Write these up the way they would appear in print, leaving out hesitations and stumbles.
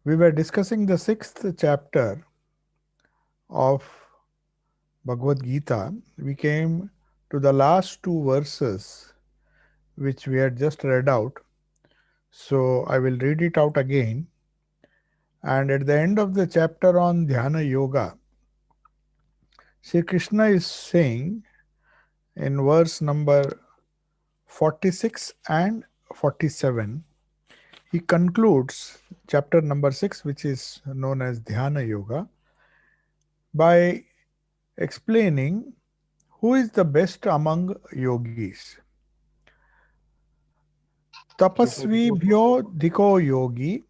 We were discussing the sixth chapter of Bhagavad Gita. We came to the last two verses which we had just read out. So I will read it out again. And at the end of the chapter on Dhyana Yoga, Sri Krishna is saying in verse number 46 and 47, he concludes chapter number 6, which is known as Dhyana Yoga, by explaining who is the best among yogis. Tapasvibhyo diko yogi,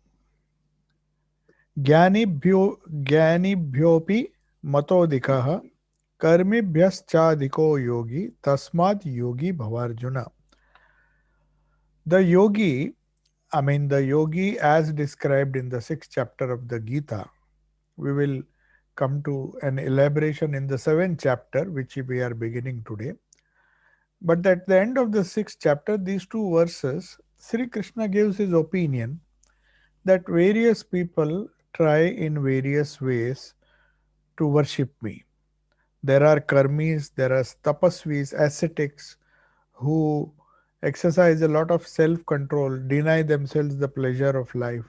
ज्ञानिभ्योऽपि मतोऽधिकः कर्मिभ्यश्चाधिको yogi tasmad yogi bhavarjuna. The yogi, the yogi as described in the sixth chapter of the Gita, we will come to an elaboration in the seventh chapter, which we are beginning today. But at the end of the sixth chapter, these two verses, Sri Krishna gives his opinion that various people try in various ways to worship me. There are karmis, there are tapasvis, ascetics who exercise a lot of self-control, deny themselves the pleasure of life.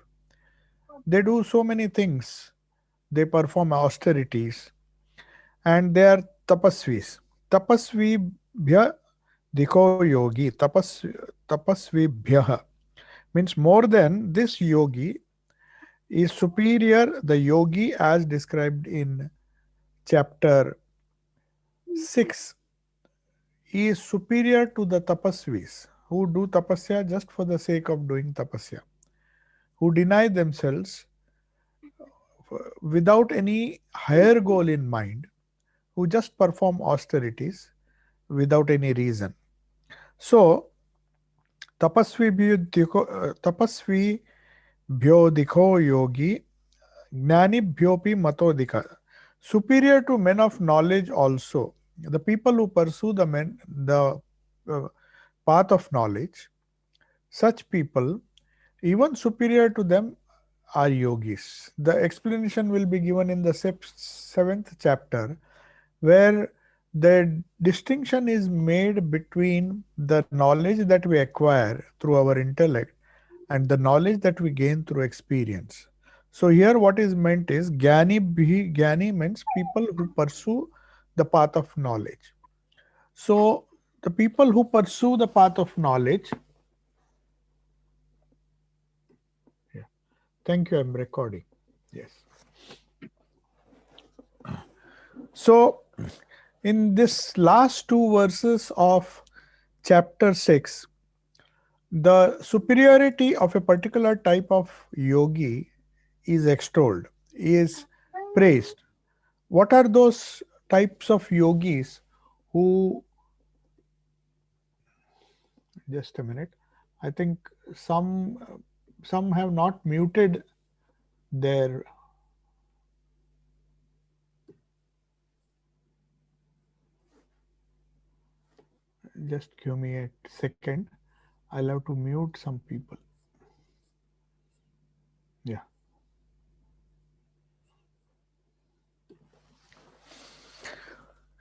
They do so many things. They perform austerities and they are tapasvis. Tapasvibhya diko yogi, tapasvibhya means more than this yogi is superior. The yogi as described in chapter 6 is superior to the tapasvis who do tapasya just for the sake of doing tapasya, who deny themselves without any higher goal in mind, who just perform austerities without any reason. So, tapasvi bhyodiko yogi, gnani bhyopi matodika, superior to men of knowledge also. The people who pursue the path of knowledge, such people, even superior to them, are yogis. The explanation will be given in the seventh chapter, where the distinction is made between the knowledge that we acquire through our intellect and the knowledge that we gain through experience. So here what is meant is Jnani means people who pursue the path of knowledge. So the people who pursue the path of knowledge, yeah. Thank you, I'm recording. Yes. So in this last two verses of chapter 6, the superiority of a particular type of yogi is extolled, is praised. What are those types of yogis who, just a minute, I think some have not muted their, just give me a second, I'll have to mute some people. Yeah.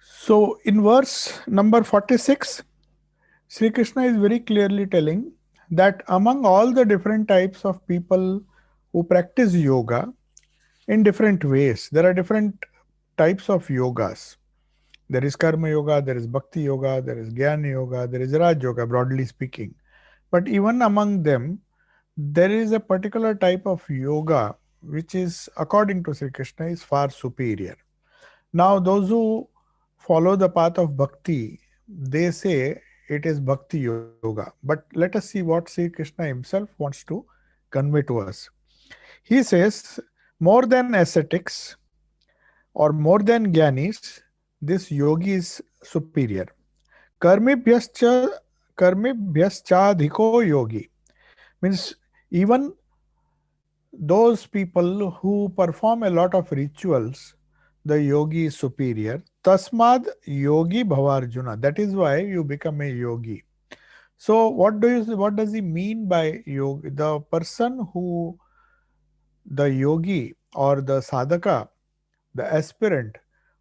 So in verse number 46, Sri Krishna is very clearly telling that among all the different types of people who practice yoga in different ways, there are different types of yogas. There is karma yoga, there is bhakti yoga, there is jnana yoga, there is raj yoga, broadly speaking. But even among them, there is a particular type of yoga which is, according to Sri Krishna, is far superior. Now, those who follow the path of bhakti, they say it is bhakti yoga. But let us see what Sri Krishna himself wants to convey to us. He says, more than ascetics or more than jnanis, this yogi is superior. Karmibhyascha Karmibhyascha yogi means even those people who perform a lot of rituals, the yogi is superior. Tasmad yogi bhavarjuna. That is why you become a yogi. So what does he mean by yogi? The person who the yogi or the sadhaka, the aspirant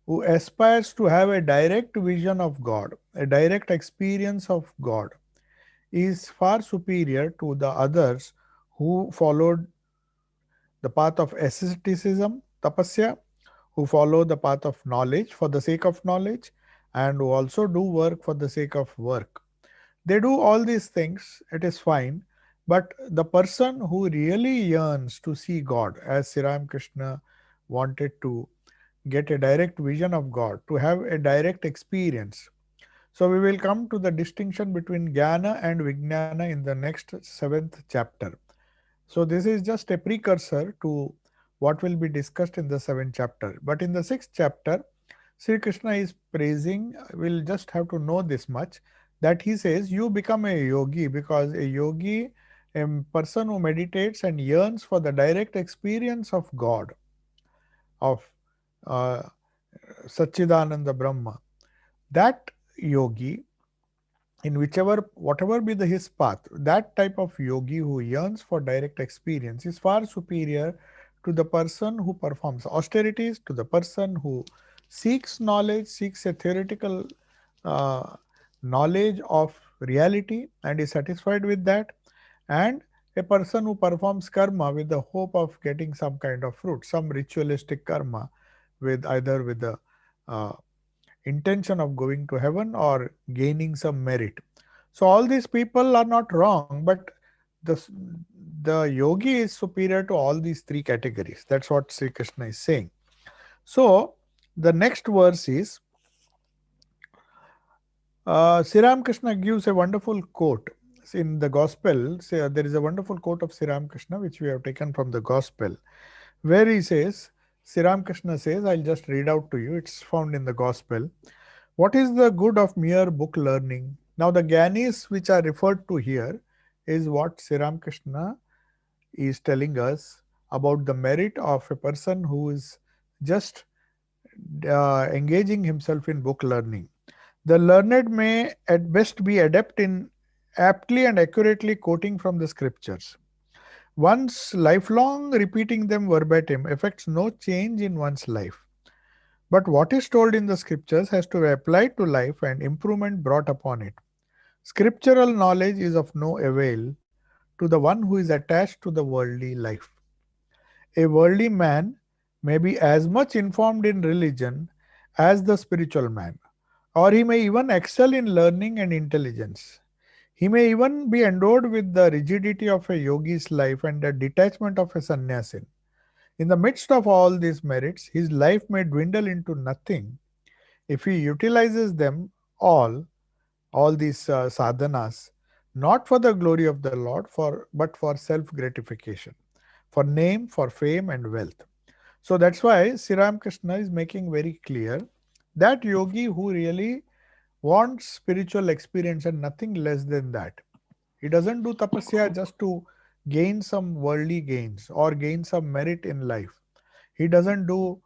who aspires to have a direct vision of God, a direct experience of God, is far superior to the others who followed the path of asceticism, tapasya, who follow the path of knowledge for the sake of knowledge, and who also do work for the sake of work. They do all these things, it is fine, but the person who really yearns to see God, as Sri Krishna wanted to get a direct vision of God, to have a direct experience. So we will come to the distinction between Jnana and Vijnana in the next seventh chapter. So this is just a precursor to what will be discussed in the seventh chapter. But in the sixth chapter, Sri Krishna is praising, we'll just have to know this much, that he says, you become a yogi, because a yogi, a person who meditates and yearns for the direct experience of God, of uh, Satchidananda Brahma, that yogi, in whichever whatever be the his path, that type of yogi who yearns for direct experience is far superior to the person who performs austerities, to the person who seeks knowledge, seeks a theoretical uh, knowledge of reality and is satisfied with that, and a person who performs karma with the hope of getting some kind of fruit, some ritualistic karma, with either with the uh, intention of going to heaven or gaining some merit. So all these people are not wrong, but the the yogi is superior to all these three categories. That's what Sri Krishna is saying. So the next verse is Sri Krishna gives a wonderful quote in the gospel. There is a wonderful quote of Sri Krishna which we have taken from the gospel, where he says, Sri Krishna says, I'll just read out to you. It's found in the gospel. What is the good of mere book learning? Now, the Gyanis which are referred to here is what Sri Krishna is telling us about the merit of a person who is just engaging himself in book learning. The learned may at best be adept in aptly and accurately quoting from the scriptures. One's lifelong repeating them verbatim affects no change in one's life. But what is told in the scriptures has to be applied to life and improvement brought upon it. Scriptural knowledge is of no avail to the one who is attached to the worldly life. A worldly man may be as much informed in religion as the spiritual man, or he may even excel in learning and intelligence. He may even be endowed with the rigidity of a yogi's life and the detachment of a sannyasin. In the midst of all these merits, his life may dwindle into nothing if he utilizes them all, all these sadhanas, not for the glory of the Lord, but for self gratification, for name, for fame, and wealth. So that's why Sri Krishna is making very clear that yogi who really wants spiritual experience and nothing less than that. He doesn't do tapasya just to gain some worldly gains or gain some merit in life. He doesn't do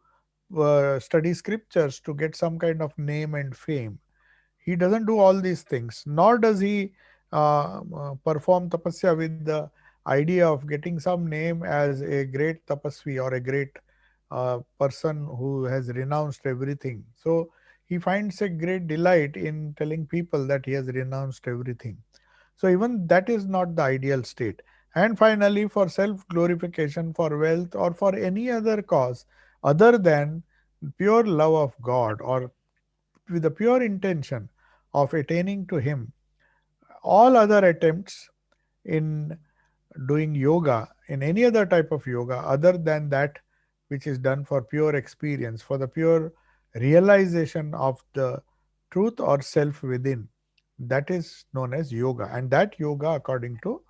study scriptures to get some kind of name and fame. He doesn't do all these things, nor does he perform tapasya with the idea of getting some name as a great tapasvi or a great person who has renounced everything. So he finds a great delight in telling people that he has renounced everything. So even that is not the ideal state. And finally, for self glorification, for wealth, or for any other cause other than pure love of God, or with the pure intention of attaining to Him, all other attempts in doing yoga, in any other type of yoga, other than that which is done for pure experience, for the pure realization of the truth or self within, that is known as yoga. And that yoga, according to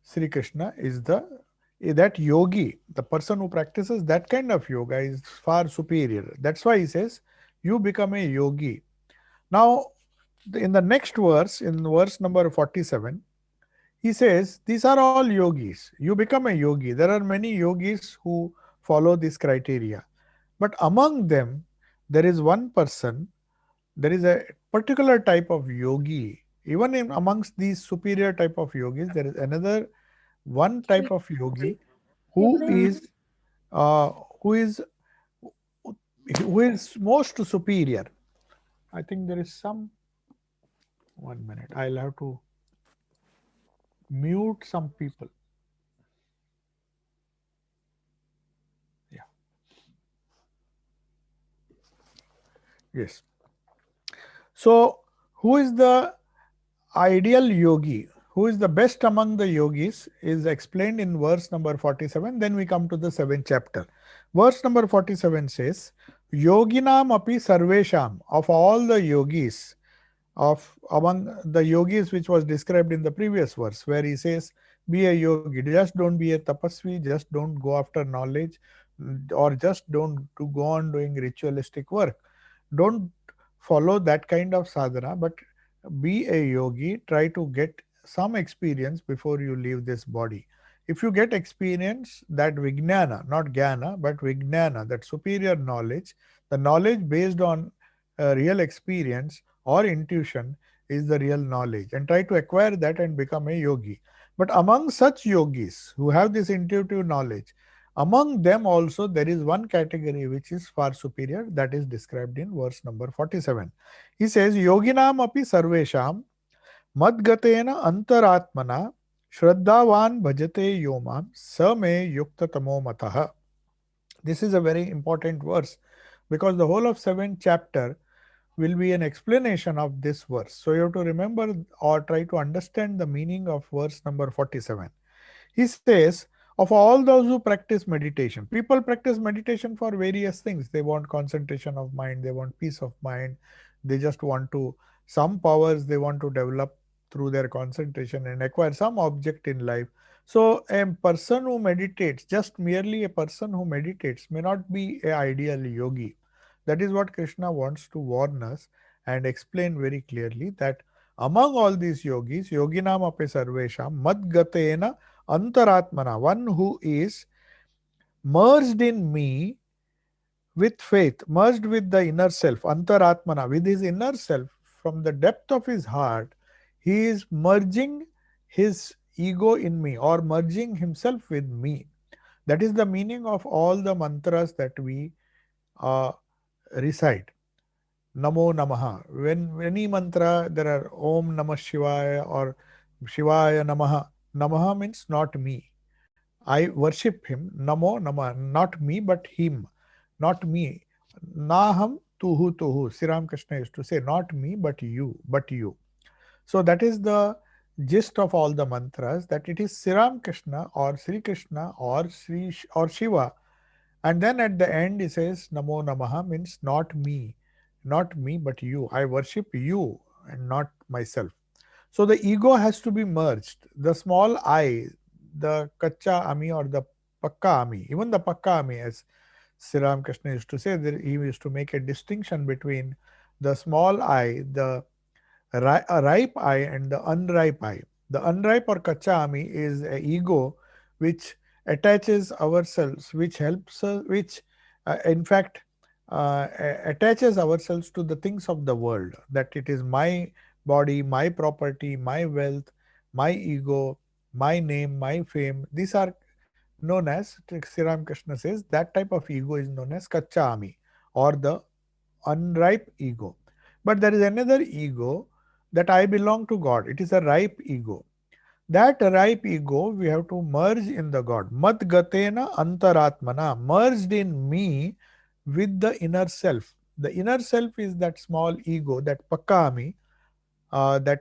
Sri Krishna, is that yogi, the person who practices that kind of yoga, is far superior. That's why he says, you become a yogi. Now, in the next verse, in verse number 47, he says, these are all yogis. You become a yogi. There are many yogis who follow this criteria. But among them, there is one person, there is a particular type of yogi. Even amongst these superior type of yogis, there is another one type of yogi who is uh, who is who is most superior. I think there is some 1 minute. I'll have to mute some people. Yeah. Yes. So, who is the ideal yogi? Who is the best among the yogis is explained in verse number 47. Then we come to the seventh chapter. Verse number 47 says, Yoginam api sarvesham, of all the yogis, of among the yogis which was described in the previous verse, where he says, be a yogi, just don't be a tapasvi, just don't go after knowledge, or just don't to go on doing ritualistic work. Don't follow that kind of sadhana, but be a yogi, try to get some experience before you leave this body. If you get experience, that vijnana, not jnana, but vijnana, that superior knowledge, the knowledge based on real experience or intuition is the real knowledge, and try to acquire that and become a yogi. But among such yogis who have this intuitive knowledge, among them also there is one category which is far superior, that is described in verse number 47. He says, Yoginam api sarvesham madgatena antaratmana shraddhavan bhajate yomam same yukta tamo mataha. This is a very important verse because the whole of 7th chapter will be an explanation of this verse. So you have to remember or try to understand the meaning of verse number 47. He says, of all those who practice meditation, people practice meditation for various things. They want concentration of mind, they want peace of mind, they just want to, some powers they want to develop through their concentration and acquire some object in life. So, a person who meditates, just merely a person who meditates, may not be an ideal yogi. That is what Krishna wants to warn us and explain very clearly, that among all these yogis, yoginam ape sarvesham madgatena antaratmana, one who is merged in me with faith, merged with the inner self, antaratmana, with his inner self, from the depth of his heart, he is merging his ego in me or merging himself with me. That is the meaning of all the mantras that we uh, recite. Namo Namaha. When any mantra, there are Om Namah Shivaya or Shivaya Namaha. Namaha means not me. I worship him. Namo Namah. Not me, but him. Not me. Naham tuhu tuhu. Sri Ram Krishna used to say, not me, but you. But you. So that is the gist of all the mantras, that it is Sri Ram Krishna or Sri Krishna or Sri or Shiva, and then at the end he says Namo Namaha, means not me, not me, but you. I worship you and not myself. So the ego has to be merged. The small I, the kacha ami or the pakka ami, even the pakka ami, as Sri Ram Krishna used to say, that he used to make a distinction between the small I, the a ripe I and the unripe I. The unripe or kachami is a ego which attaches ourselves, which helps us, which in fact attaches ourselves to the things of the world, that it is my body, my property, my wealth, my ego, my name, my fame. These are known as, Sri Ram Krishna says, that type of ego is known as kachami or the unripe ego. But there is another ego, that I belong to God. It is a ripe ego. That ripe ego we have to merge in the God. Mat gatena antaratmana, merged in me with the inner self. The inner self is that small ego, that pakami, that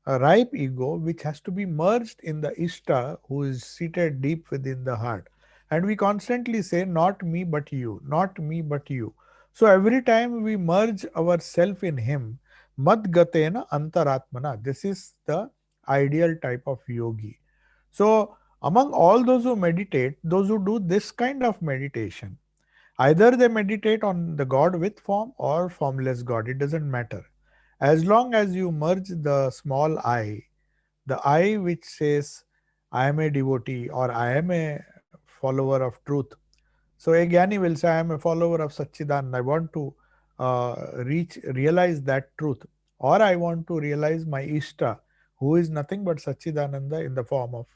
ripe ego, which has to be merged in the Ishta, who is seated deep within the heart. And we constantly say, not me but you, not me but you. So every time we merge ourself in him, mad gatena antaratmana, this is the ideal type of yogi. So among all those who meditate, those who do this kind of meditation, either they meditate on the God with form or formless God, it doesn't matter. As long as you merge the small the I which says, I am a devotee or I am a follower of truth. So a Gyani will say, I am a follower of Satchidananda. I want to realize that truth. Or I want to realize my Ishta, who is nothing but Satchidananda in the form of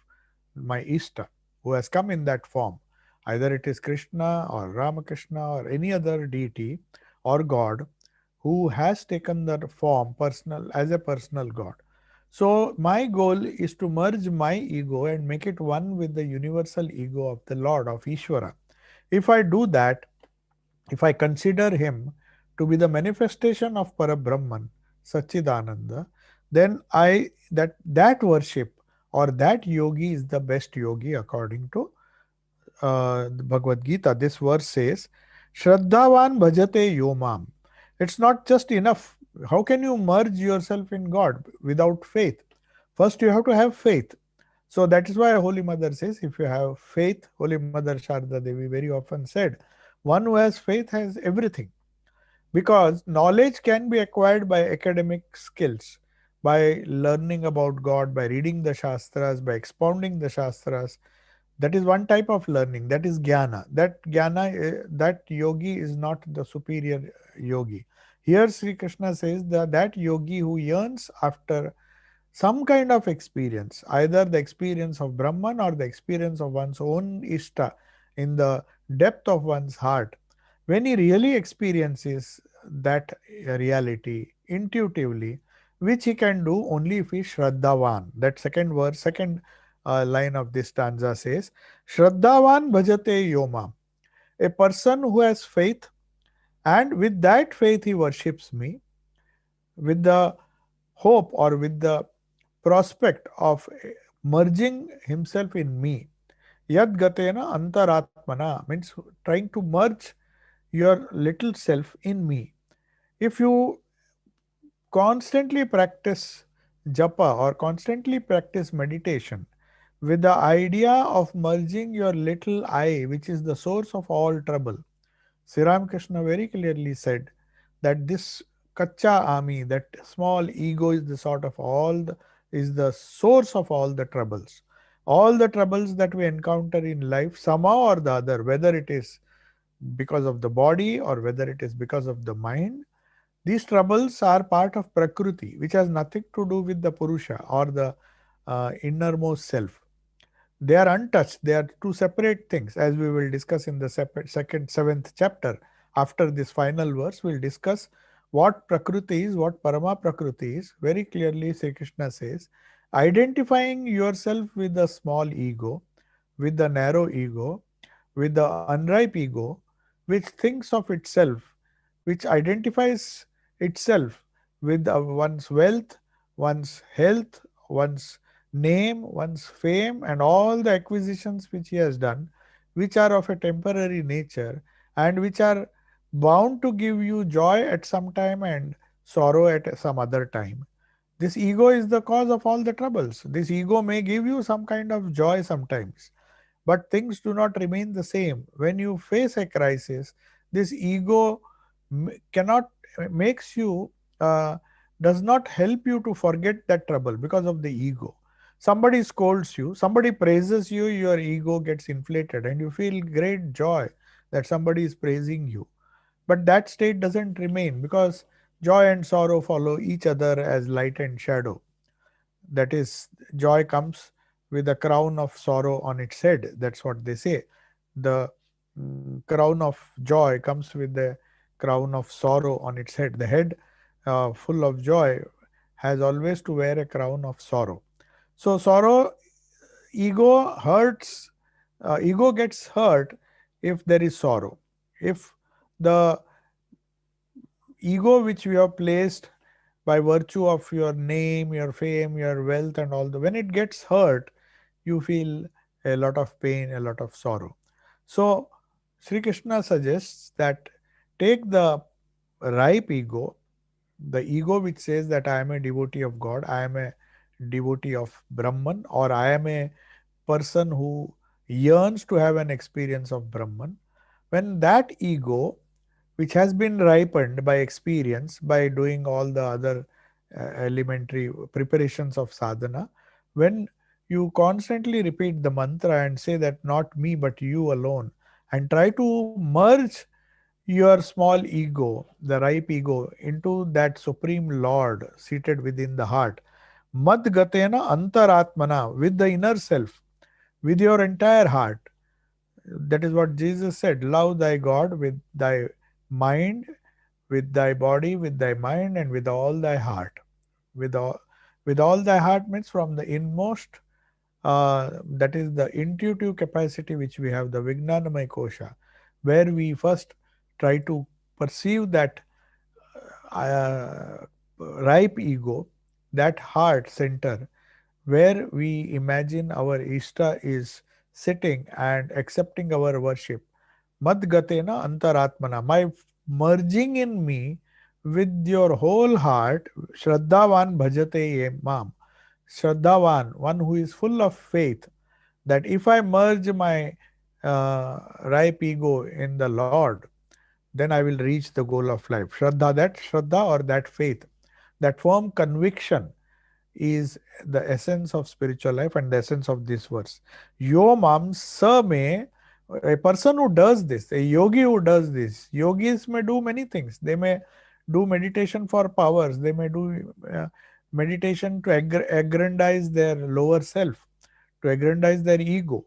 my Ishta. who has come in that form. Either it is Krishna or Ramakrishna or any other deity or God who has taken the form personal as a personal God. So my goal is to merge my ego and make it one with the universal ego of the Lord, of Ishvara. If I do that, if I consider him to be the manifestation of Parabrahman, Satchidananda, then that worship or that yogi is the best yogi according to the Bhagavad Gita. This verse says, Shraddhavan bhajate yomam. It's not just enough. How can you merge yourself in God without faith? First, you have to have faith. So that is why Holy Mother says, if you have faith, Holy Mother Sharda Devi very often said, one who has faith has everything. Because knowledge can be acquired by academic skills, by learning about God, by reading the Shastras, by expounding the Shastras. That is one type of learning. That is jnana. That yogi is not the superior yogi. Here Sri Krishna says that yogi who yearns after some kind of experience, either the experience of Brahman or the experience of one's own Ishta in the depth of one's heart, when he really experiences that reality intuitively, which he can do only if he is Shraddhavan. That second verse, second line of this stanza says, Shraddhavan bhajate yoma. A person who has faith, and with that faith he worships me, with the hope or with the prospect of merging himself in me. Yad gatena antaratmana means trying to merge your little self in me. If you constantly practice japa or constantly practice meditation with the idea of merging your little I, which is the source of all trouble, Sri Ramakrishna very clearly said that this kacha ami, that small ego, is the sort of is the source of all the troubles. All the troubles that we encounter in life, somehow or the other, whether it is because of the body or whether it is because of the mind, these troubles are part of Prakriti, which has nothing to do with the Purusha or the innermost self. They are untouched. They are two separate things, as we will discuss in the second, seventh chapter. After this final verse, we'll discuss what Prakriti is, what Parama Prakriti is. Very clearly, Sri Krishna says, identifying yourself with the small ego, with the narrow ego, with the unripe ego, which thinks of itself, which identifies itself with one's wealth, one's health, one's name, one's fame, and all the acquisitions which he has done, which are of a temporary nature and which are bound to give you joy at some time and sorrow at some other time. This ego is the cause of all the troubles. This ego may give you some kind of joy sometimes, but things do not remain the same. When you face a crisis, this ego cannot makes you does not help you to forget that trouble because of the ego. Somebody scolds you, somebody praises you, your ego gets inflated and you feel great joy that somebody is praising you. But that state doesn't remain because joy and sorrow follow each other as light and shadow. That is, joy comes with a crown of sorrow on its head. That's what they say. The crown of joy comes with the crown of sorrow on its head. The head full of joy has always to wear a crown of sorrow. So sorrow, ego hurts, ego gets hurt if there is sorrow. If the ego which we have placed by virtue of your name, your fame, your wealth, and all when it gets hurt, you feel a lot of pain, a lot of sorrow. So, Sri Krishna suggests that take the ripe ego, the ego which says that I am a devotee of God, I am a devotee of Brahman, or I am a person who yearns to have an experience of Brahman. When that ego, which has been ripened by experience, by doing all the other elementary preparations of sadhana, when you constantly repeat the mantra and say that not me but you alone, and try to merge your small ego, the ripe ego, into that supreme Lord seated within the heart, mad gatena antaratmana, with the inner self, with your entire heart. That is what Jesus said, love thy God with thy mind, with thy body, with thy mind, and with all thy heart. With all, with all thy heart means from the inmost, that is the intuitive capacity which we have, the Vijnanamay Kosha, where we first try to perceive that uh, ripe ego, that heart center, where we imagine our Ishta is sitting and accepting our worship. Madgatena antaratmana, my merging in me with your whole heart, Shraddhavan bhajate mam. Shraddhavan, one who is full of faith, that if I merge my ripe ego in the Lord, then I will reach the goal of life. Shraddha or that faith, that firm conviction is the essence of spiritual life and the essence of this verse. Yo mam sa me, a person who does this, a yogi who does this, yogis may do many things. They may do meditation for powers, they may do meditation to aggrandize their lower self, to aggrandize their ego.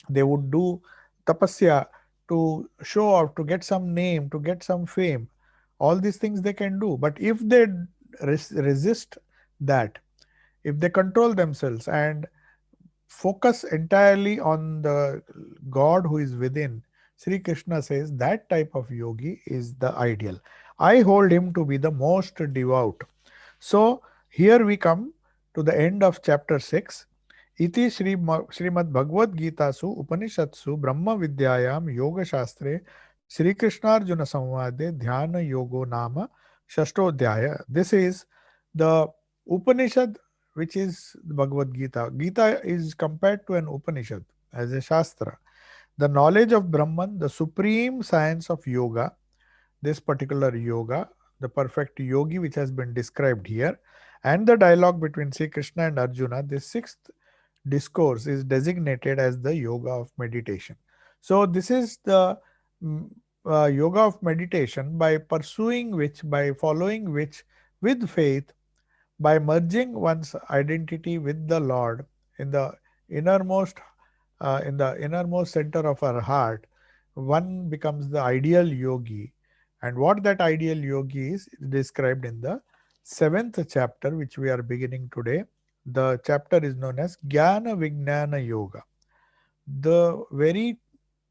They would do tapasya to show off, to get some name, to get some fame. All these things they can do. But if they resist that, if they control themselves and focus entirely on the God who is within, Sri Krishna says that type of yogi is the ideal. I hold him to be the most devout. So here we come to the end of chapter 6. Iti Srimad Bhagavad Gita su Upanishatsu Brahma Vidyayam Yoga Shastre Sri Krishnarjuna Samvade Dhyana Yogo Nama Shashtodhyaya. This is the Upanishad, which is the Bhagavad Gita. Gita is compared to an Upanishad as a Shastra. The knowledge of Brahman, the supreme science of yoga, this particular yoga, the perfect yogi which has been described here, and the dialogue between Sri Krishna and Arjuna, this sixth discourse is designated as the yoga of meditation. So, this is the mm, yoga of meditation by pursuing which, by following which, with faith, by merging one's identity with the Lord in the innermost center of our heart, one becomes the ideal yogi. And what that ideal yogi is described in the seventh chapter, which we are beginning today. The chapter is known as Jnana Vijnana Yoga. The very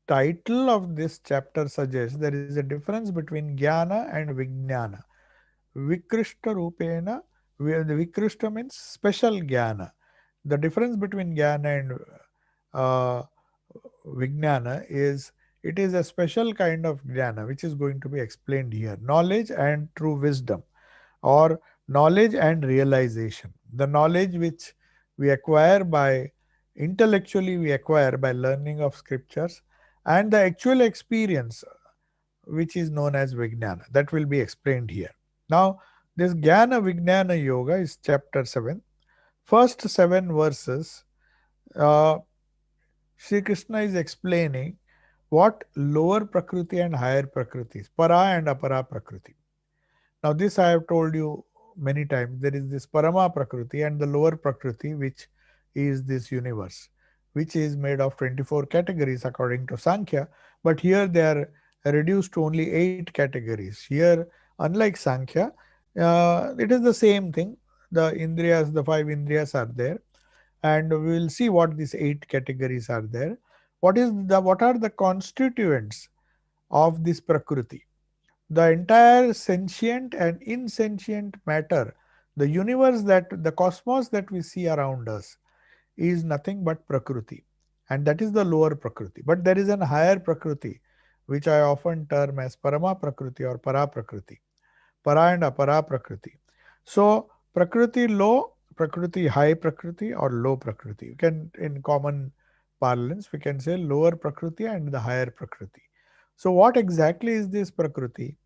title of this chapter suggests there is a difference between Jnana and Vijnana. Vikrishta Rupena, the Vikrishta means special Jnana. The difference between Jnana and uh, Vijnana is it is a special kind of Jnana which is going to be explained here. Knowledge and true wisdom, or knowledge and realization. The knowledge which we acquire by intellectually, we acquire by learning of scriptures, and the actual experience which is known as Vijnana. That will be explained here. Now, this Jnana Vijnana Yoga is chapter 7. First 7 verses, uh, Sri Krishna is explaining what lower Prakriti and higher Prakriti is, Para and Apara Prakriti. Now, this I have told you many times. There is this Parama Prakriti and the lower Prakriti, which is this universe, which is made of 24 categories according to Sankhya. But here they are reduced to only 8 categories. Here, unlike Sankhya, it is the same thing. The Indriyas, the 5 Indriyas are there. And we will see what these 8 categories are there. What are the constituents of this Prakriti? The entire sentient and insentient matter, the universe, that the cosmos that we see around us, is nothing but Prakriti. And that is the lower Prakriti. But there is an higher Prakriti, which I often term as Parama Prakriti or Para Prakriti. Para and Apara Prakriti. So, Prakriti low, Prakriti high Prakriti, or low Prakriti. You can, in common parlance, we can say lower Prakriti and the higher Prakriti. So, what exactly is this Prakriti?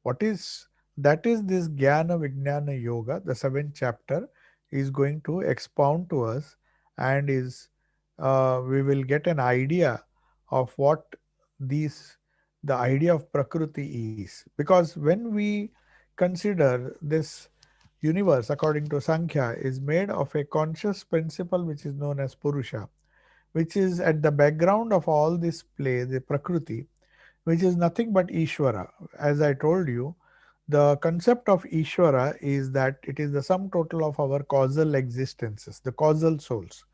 What is that is this Jnana Vijnana Yoga, the seventh chapter, is going to expound to us, and is we will get an idea of what these the idea of Prakriti is. Because when we consider this universe according to Sankhya is made of a conscious principle which is known as Purusha. which is at the background of all this play, the Prakriti, which is nothing but Ishvara. As I told you, the concept of Ishvara is that it is the sum total of our causal existences, the causal souls.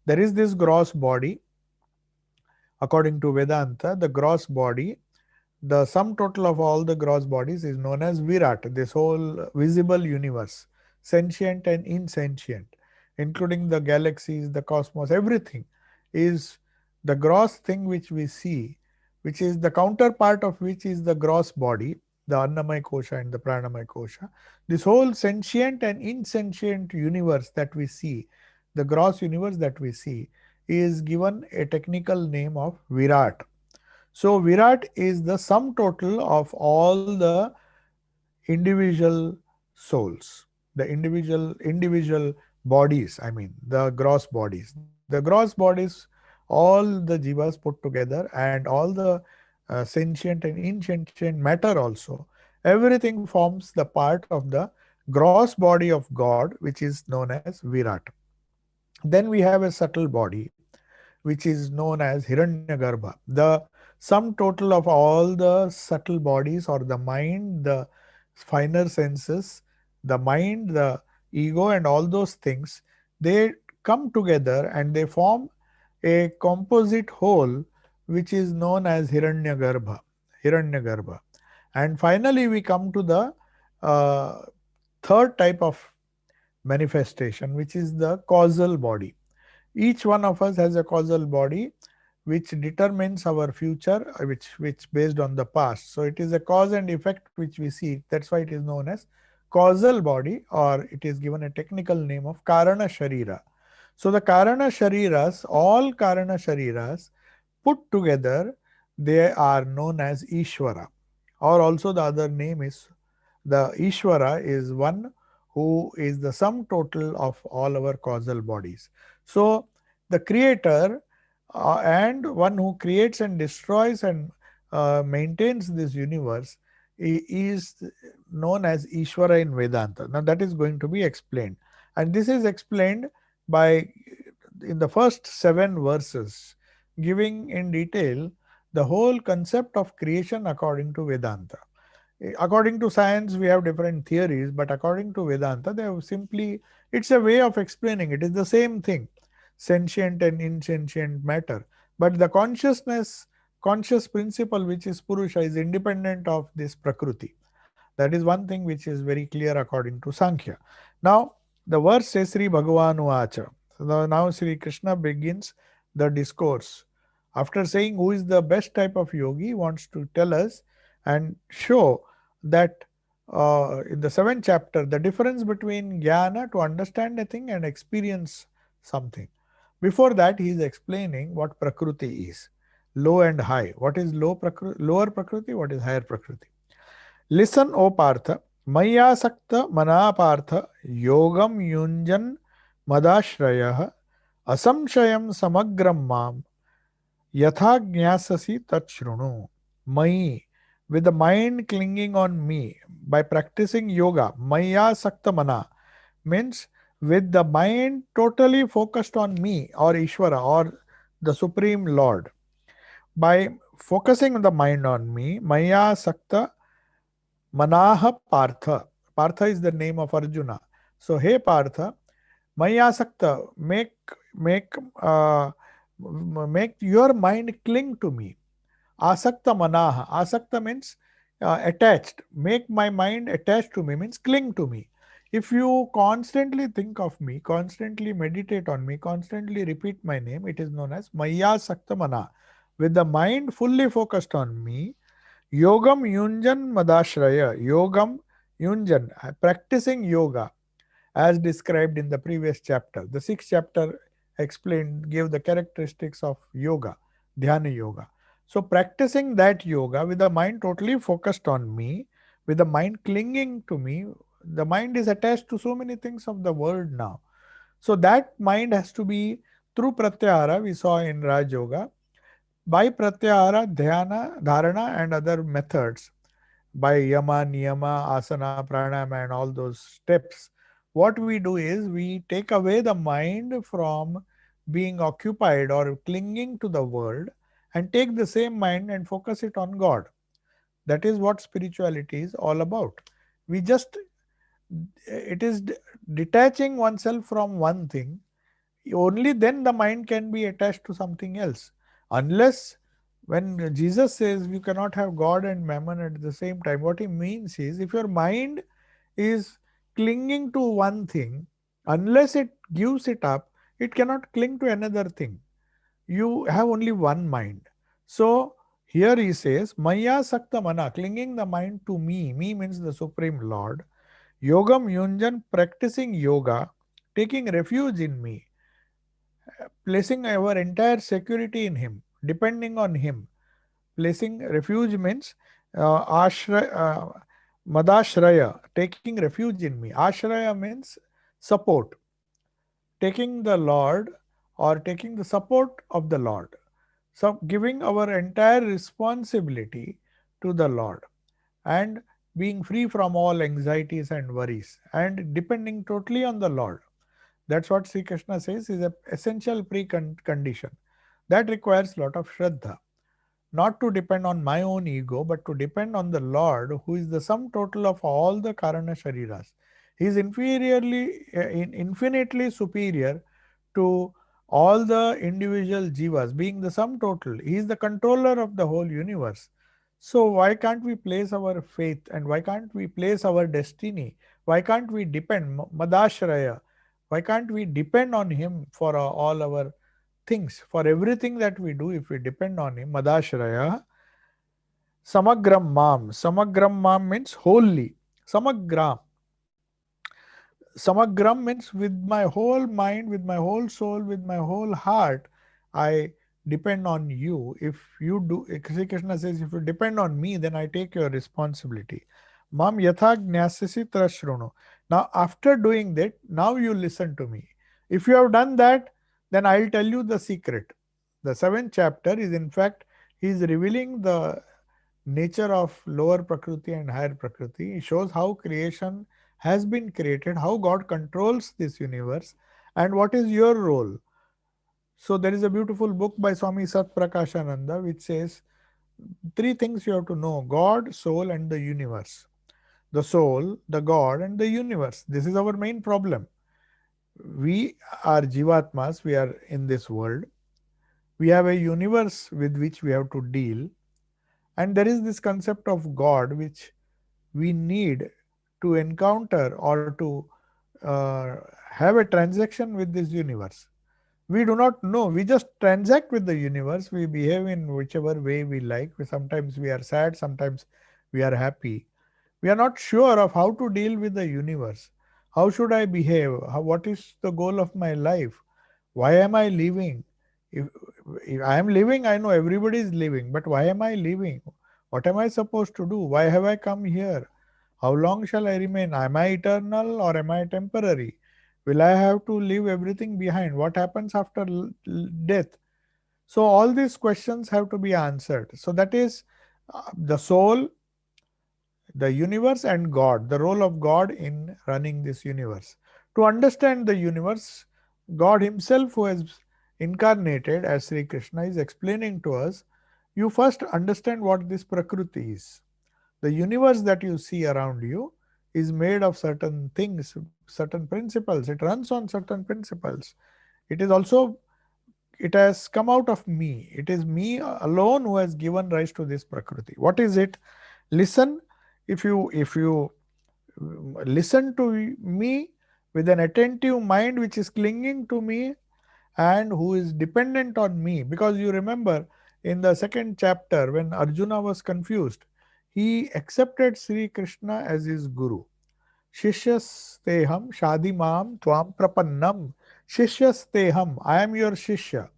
There is this gross body, according to Vedanta, the gross body, the sum total of all the gross bodies is known as Virat, this whole visible universe, sentient and insentient, including the galaxies, the cosmos, everything is the gross thing which we see, which is the counterpart of which is the gross body, the Annamaya Kosha and the Pranamaya Kosha. This whole sentient and insentient universe that we see, the gross universe that we see, is given a technical name of Virat. So Virat is the sum total of all the individual souls, the individual bodies, I mean the gross bodies. The gross bodies, all the jivas put together and all the sentient and insentient matter also, everything forms the part of the gross body of God, which is known as Virat. Then we have a subtle body, which is known as Hiranyagarbha, the sum total of all the subtle bodies or the mind, the finer senses, the mind, the ego, and all those things, they come together and they form a composite whole which is known as Hiranyagarbha. Hiranyagarbha. And finally, we come to the uh, third type of manifestation, which is the causal body. Each one of us has a causal body which determines our future, which based on the past. So it is a cause and effect which we see. That's why it is known as causal body, or it is given a technical name of Karana Sharira. So the Karana Shariras, all Karana Shariras put together, they are known as Ishvara, or also the other name is the Ishvara is one who is the sum total of all our causal bodies. So the creator and one who creates and destroys and maintains this universe is known as Ishvara in Vedanta. Now that is going to be explained. And this is explained by in the first 7 verses, giving in detail the whole concept of creation according to Vedanta. According to science, we have different theories, but according to Vedanta, they have simply, it's a way of explaining. It is the same thing, sentient and insentient matter. But the conscious principle, which is Purusha, is independent of this Prakriti. That is one thing which is very clear according to Sankhya. Now, the verse says Sri Bhagavan Vacha. So now Sri Krishna begins the discourse. After saying who is the best type of yogi, he wants to tell us and show that in the 7th chapter, the difference between jnana, to understand a thing, and experience something. Before that, he is explaining what Prakriti is, low and high. What is lower Prakriti? What is higher Prakriti? Listen, O Partha, Mayasakta Manapartha Yogam Yunjan Madashrayah Asamshayam Samagram Mam Yatha Jnasasi Tachrunu. Mai, with the mind clinging on me, by practicing yoga, Maya Sakta Mana, means with the mind totally focused on me or Ishvara or the Supreme Lord. By focusing the mind on me, Maya Sakta Manaha Partha. Partha is the name of Arjuna. So, hey Partha, Maya Sakta, uh, make your mind cling to me. Asakta Manaha. Asakta means attached. Make my mind attached to me, means cling to me. If you constantly think of me, constantly meditate on me, constantly repeat my name, it is known as Maya Sakta Mana. With the mind fully focused on me, Yogam Yunjan Madashraya. Yogam Yunjan, practicing yoga as described in the previous chapter. The 6th chapter explained, gave the characteristics of yoga, dhyana yoga. So practicing that yoga with the mind totally focused on me, with the mind clinging to me, the mind is attached to so many things of the world now. So that mind has to be through pratyahara, we saw in Raj Yoga, by pratyahara, dhyana, dharana and other methods, by yama, niyama, asana, pranayama and all those steps, what we do is we take away the mind from being occupied or clinging to the world, and take the same mind and focus it on God. That is what spirituality is all about. We just, it is detaching oneself from one thing. Only then the mind can be attached to something else. Unless, when Jesus says you cannot have God and mammon at the same time, what he means is, if your mind is clinging to one thing, unless it gives it up, it cannot cling to another thing. You have only one mind. So here he says, Maya Sakta Mana, clinging the mind to me. Me means the Supreme Lord. Yogam Yunjan, practicing yoga, taking refuge in me, placing our entire security in him, depending on him. Placing refuge means madashraya, taking refuge in me. Ashraya means support, taking the Lord or taking the support of the Lord. So, giving our entire responsibility to the Lord and being free from all anxieties and worries and depending totally on the Lord. That's what Sri Krishna says is an essential precondition. That requires a lot of Shraddha. Not to depend on my own ego, but to depend on the Lord, who is the sum total of all the Karana Shariras. He is infinitely superior to all the individual jivas, being the sum total. He is the controller of the whole universe. So why can't we place our faith and why can't we place our destiny? Why can't we depend, Madashraya? Why can't we depend on him for all our things? For everything that we do, if we depend on him, Madashraya, Samagram Mam. Samagram Mam means wholly. Samagram. Samagram means with my whole mind, with my whole soul, with my whole heart, I depend on you. If you do, Sri Krishna says, if you depend on me, then I take your responsibility. Mam yatha gnasasi trashruno. Now, after doing that, now you listen to me. If you have done that, then I'll tell you the secret. The seventh chapter is, in fact, he is revealing the nature of lower Prakriti and higher Prakriti. It shows how creation has been created, how God controls this universe, and what is your role. So there is a beautiful book by Swami Sat Prakashananda which says three things you have to know: God, soul, and the universe. The soul, the God, and the universe. This is our main problem. We are Jivatmas, we are in this world. We have a universe with which we have to deal. And there is this concept of God which we need to encounter or to have a transaction with this universe. We do not know. We just transact with the universe. We behave in whichever way we like. Sometimes we are sad, sometimes we are happy. We are not sure of how to deal with the universe. How should I behave? What is the goal of my life? Why am I living? If, if I am living, I know everybody is living, but why am I living? What am I supposed to do? Why have I come here? How long shall I remain? Am I eternal or am I temporary? Will I have to leave everything behind? What happens after death? So, all these questions have to be answered. So, that is the soul, the universe, and God, the role of God in running this universe. To understand the universe, God Himself, who has incarnated as Sri Krishna, is explaining to us, you first understand what this Prakriti is. The universe that you see around you is made of certain things, certain principles. It runs on certain principles. It is also, it has come out of me. It is me alone who has given rise to this Prakriti. What is it? Listen, if you listen to me with an attentive mind which is clinging to me and who is dependent on me, because you remember in the second chapter when Arjuna was confused, he accepted Sri Krishna as his guru. Shishyasteham shadimam tvam prapannam. Shishyasteham, I am your shishya.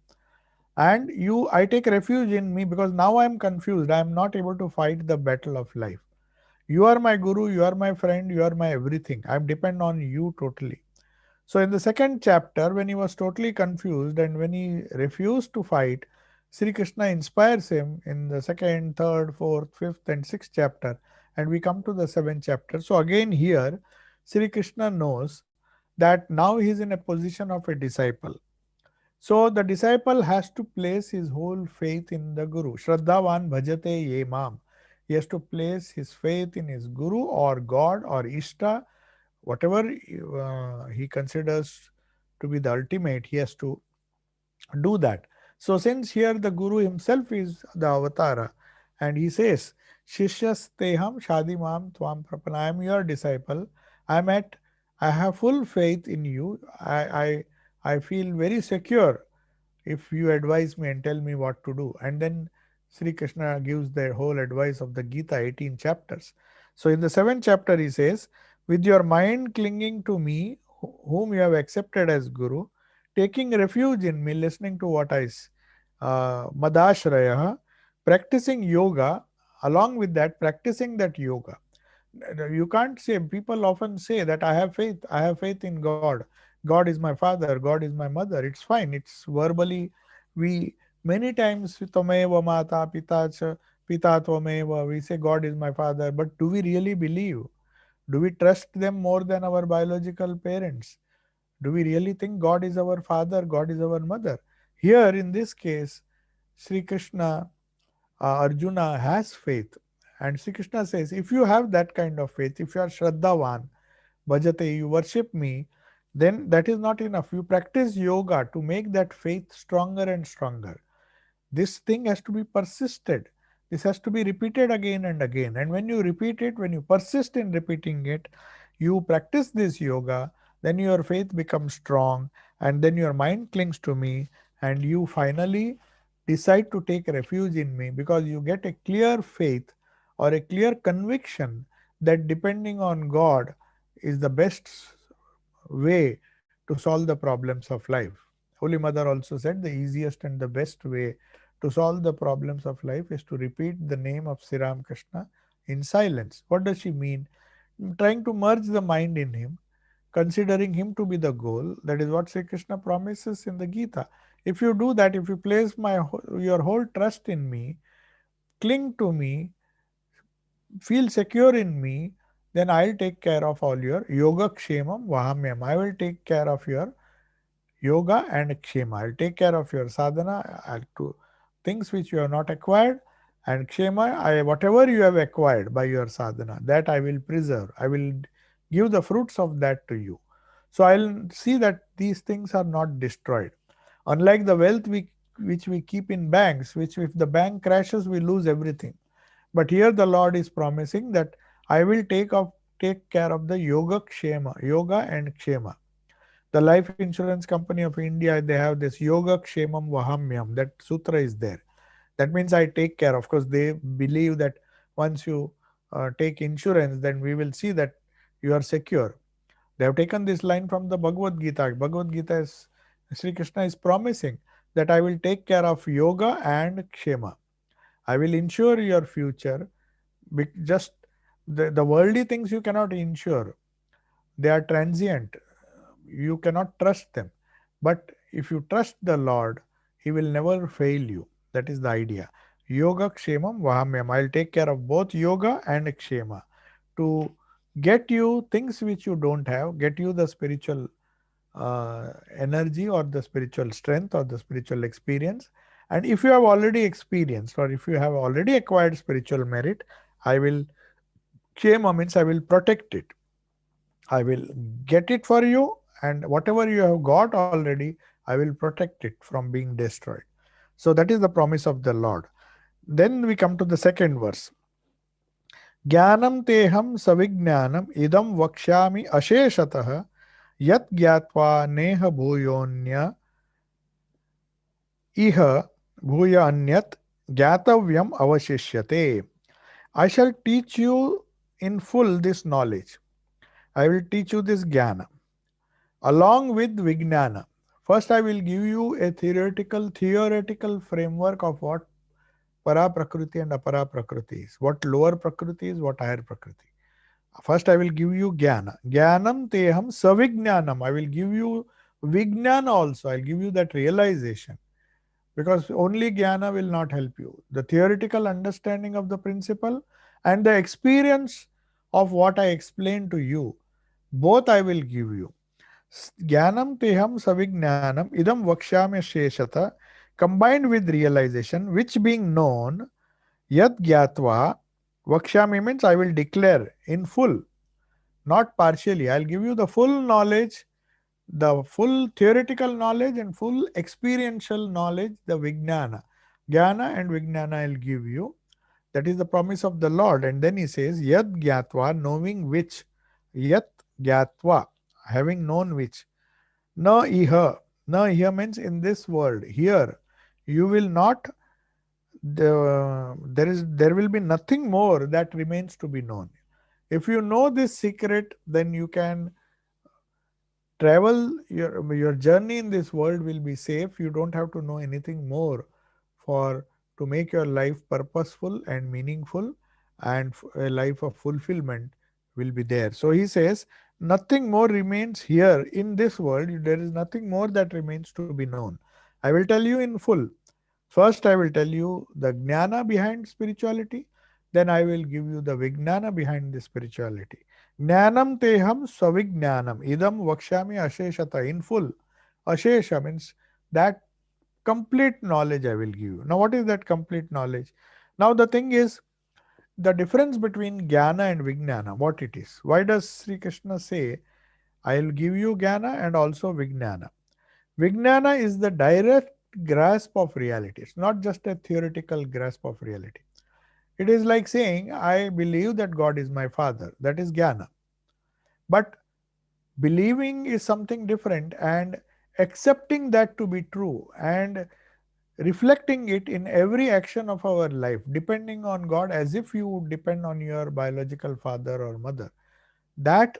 And you, I take refuge in me because now I am confused. I am not able to fight the battle of life. You are my guru, you are my friend, you are my everything. I am dependent on you totally. So in the second chapter, when he was totally confused and when he refused to fight, Sri Krishna inspires him in the second, third, fourth, fifth, and sixth chapter. And we come to the seventh chapter. So again here, Sri Krishna knows that now he is in a position of a disciple. So the disciple has to place his whole faith in the Guru. Shraddhavan bhajate ye mam. He has to place his faith in his Guru or God or Ishta, whatever he considers to be the ultimate. He has to do that. So since here the Guru himself is the avatara, and he says, Shishyas teham shadi mam tvam prapan. I am your disciple. I have full faith in you. I feel very secure if you advise me and tell me what to do. And then Sri Krishna gives the whole advice of the Gita, 18 chapters. So in the 7th chapter, he says, with your mind clinging to me, whom you have accepted as Guru, taking refuge in me, listening to what Madashraya, practicing yoga, along with that, practicing that yoga. You can't say, people often say that I have faith in God. God is my father, God is my mother. It's fine. It's verbally, we many times, Tameva Mata Pita cha, Pita Tvameva, we say God is my father, but do we really believe? Do we trust them more than our biological parents? Do we really think God is our father, God is our mother? Here in this case, Sri Krishna, Arjuna has faith. And Sri Krishna says, if you have that kind of faith, if you are Shraddhavan, Bhajate, you worship me, then that is not enough. You practice yoga to make that faith stronger and stronger. This thing has to be persisted. This has to be repeated again and again. And when you repeat it, when you persist in repeating it, you practice this yoga, then your faith becomes strong, and then your mind clings to me, and you finally decide to take refuge in me because you get a clear faith or a clear conviction that depending on God is the best way to solve the problems of life. Holy Mother also said the easiest and the best way to solve the problems of life is to repeat the name of Sri Ram Krishna in silence. What does she mean? Trying to merge the mind in him, considering him to be the goal. That is what Sri Krishna promises in the Gita. If you do that, if you place your whole trust in me, cling to me, feel secure in me, then I'll take care of all your yoga kshemam vahamyam. I will take care of your yoga and kshema. I'll take care of your sadhana. I'll do things which you have not acquired, and kshema, whatever you have acquired by your sadhana, that I will preserve. I will give the fruits of that to you. So I'll see that these things are not destroyed. Unlike the wealth which we keep in banks, which if the bank crashes, we lose everything. But here the Lord is promising that I will take care of the yoga and kshema. The life insurance company of India, they have this yoga kshemam vahamyam. That sutra is there. That means I take care. Of course, they believe that once you take insurance, then we will see that you are secure. They have taken this line from the Bhagavad Gita. Bhagavad Gita is, Sri Krishna is promising that I will take care of yoga and kshema. I will ensure your future. Just the worldly things you cannot insure. They are transient. You cannot trust them. But if you trust the Lord, He will never fail you. That is the idea. Yoga kshemam vahamyam. I'll take care of both yoga and kshema to get you things which you don't have, get you the spiritual energy or the spiritual strength or the spiritual experience. And if you have already experienced or if you have already acquired spiritual merit, I will, kshema means I will protect it. I will get it for you, and whatever you have got already, I will protect it from being destroyed. So that is the promise of the Lord. Then we come to the second verse. Jnanam teham savijnanam idam vakshyami asheshatah yat gyatva neha bhuyonya iha bhuya anyat gyatavyam avashishyate. I shall teach you in full this knowledge. I will teach you this jnana along with vijnana. First, I will give you a theoretical framework of what para prakriti and apara prakriti is. What lower prakriti is, what higher prakriti. First, I will give you jnana. Jnanam teham savijnanam. I will give you vijnana also. I'll give you that realization. Because only jnana will not help you. The theoretical understanding of the principle and the experience of what I explained to you, both I will give you. Jnanam teham savijnanam idam vakshami sheshata, combined with realization, which being known, yad gyatva, vakshami means I will declare in full, not partially. I'll give you the full knowledge, the full theoretical knowledge and full experiential knowledge, the vijnana. Jnana and vijnana I'll give you. That is the promise of the Lord. And then he says, Yad gyatva, knowing which. Yat gyatva, having known which. Na iha. Na iha means in this world. Here, you will not, there will be nothing more that remains to be known. If you know this secret, then you can travel, your journey in this world will be safe. You don't have to know anything more for to make your life purposeful and meaningful, and a life of fulfillment will be there. So he says nothing more remains here in this world. There is nothing more that remains to be known. I will tell you in full. First, I will tell you the jnana behind spirituality. Then I will give you the vijnana behind the spirituality. Jnanam teham savijnanam idam vakshami asheshata, in full. Ashesha means that complete knowledge I will give you. Now, what is that complete knowledge? Now, the thing is, the difference between jnana and vijnana, what it is. Why does Sri Krishna say, I will give you jnana and also vijnana? Vijnana is the direct grasp of reality. It's not just a theoretical grasp of reality. It is like saying, I believe that God is my father. That is jnana. But believing is something different, and accepting that to be true and reflecting it in every action of our life, depending on God as if you would depend on your biological father or mother. That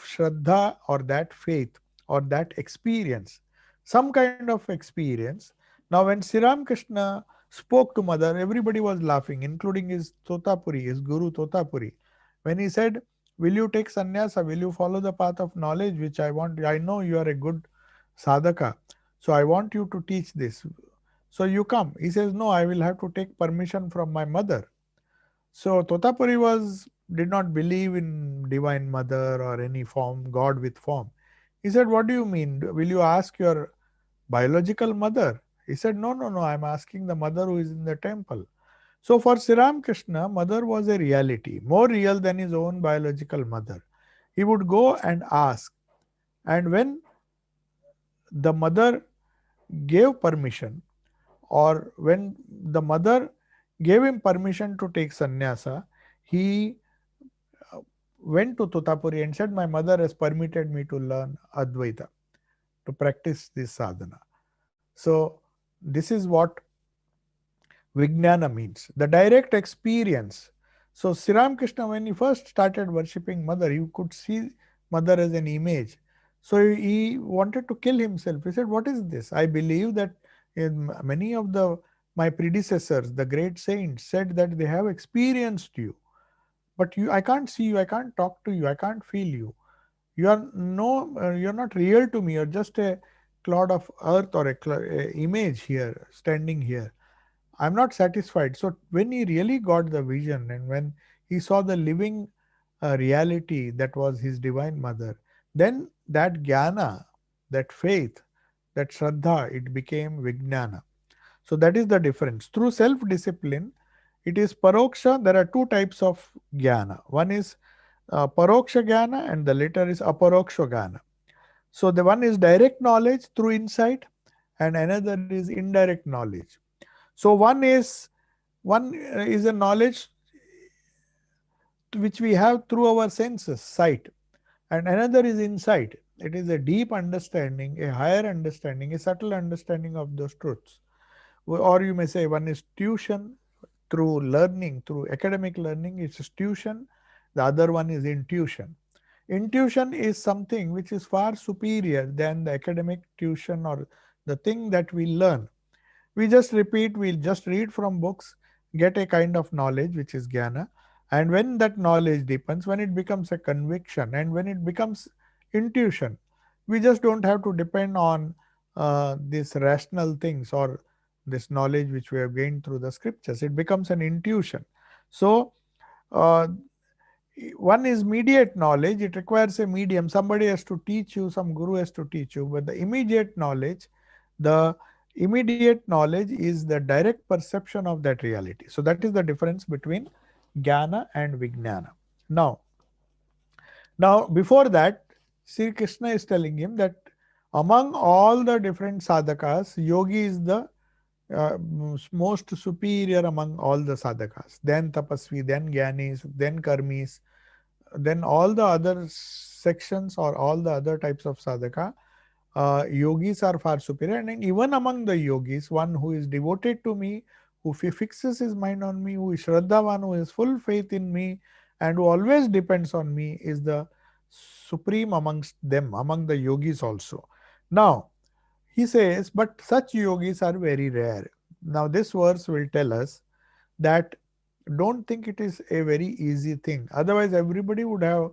shraddha or that faith or that experience, some kind of experience. Now, when Sri Krishna spoke to mother, everybody was laughing, including his Totapuri, his guru Totapuri. When he said, will you take sannyasa? Will you follow the path of knowledge which I want? I know you are a good sadhaka, so I want you to teach this. So you come. He says, no, I will have to take permission from my mother. So Totapuri did not believe in divine mother or any form, God with form. He said, what do you mean? Will you ask your biological mother? He said, no, no, no, I'm asking the mother who is in the temple. So for Sri Krishna, mother was a reality, more real than his own biological mother. He would go and ask. And when the mother gave permission, or when the mother gave him permission to take sannyasa, he went to Totapuri and said, my mother has permitted me to learn Advaita, to practice this sadhana. So this is what Vijnana means, the direct experience. So Sri Krishna, when he first started worshipping mother, you could see mother as an image. So he wanted to kill himself. He said, what is this? I believe that in many of my predecessors, the great saints, said that they have experienced you. But I can't see you, I can't talk to you, I can't feel you. You're not real to me. You're just a clod of earth or a image here, standing here. I'm not satisfied. So when he really got the vision and when he saw the living reality that was his divine mother, then that jnana, that faith, that shraddha, it became vijnana. So that is the difference. Through self-discipline, it is paroksha. There are two types of jnana. One is paroksha jnana and the later is aparoksha jnana. So the one is direct knowledge through insight and another is indirect knowledge. So one is a knowledge which we have through our senses, sight, and another is insight. It is a deep understanding, a higher understanding, a subtle understanding of those truths. Or you may say one is tuition, through learning, through academic learning, it's tuition. The other one is intuition. Intuition is something which is far superior than the academic tuition or the thing that we learn. We just repeat, we'll just read from books, get a kind of knowledge which is jnana. And when that knowledge deepens, when it becomes a conviction and when it becomes intuition, we just don't have to depend on these rational things or this knowledge which we have gained through the scriptures. It becomes an intuition. So, uh, One is immediate knowledge. It requires a medium. Somebody has to teach you, some guru has to teach you. But the immediate knowledge is the direct perception of that reality. So that is the difference between jnana and vijnana. Now, before that, Sri Krishna is telling him that among all the different sadhakas, yogi is the most superior among all the sadhakas. Then tapasvi, then jnanis, then karmis, then all the other sections or all the other types of sadhaka, yogis are far superior. And even among the yogis, one who is devoted to me, who fixes his mind on me, who is Shraddhavan, who has full faith in me, and who always depends on me, is the supreme amongst them, among the yogis also. Now, he says, but such yogis are very rare. Now, this verse will tell us that don't think it is a very easy thing. Otherwise, everybody would have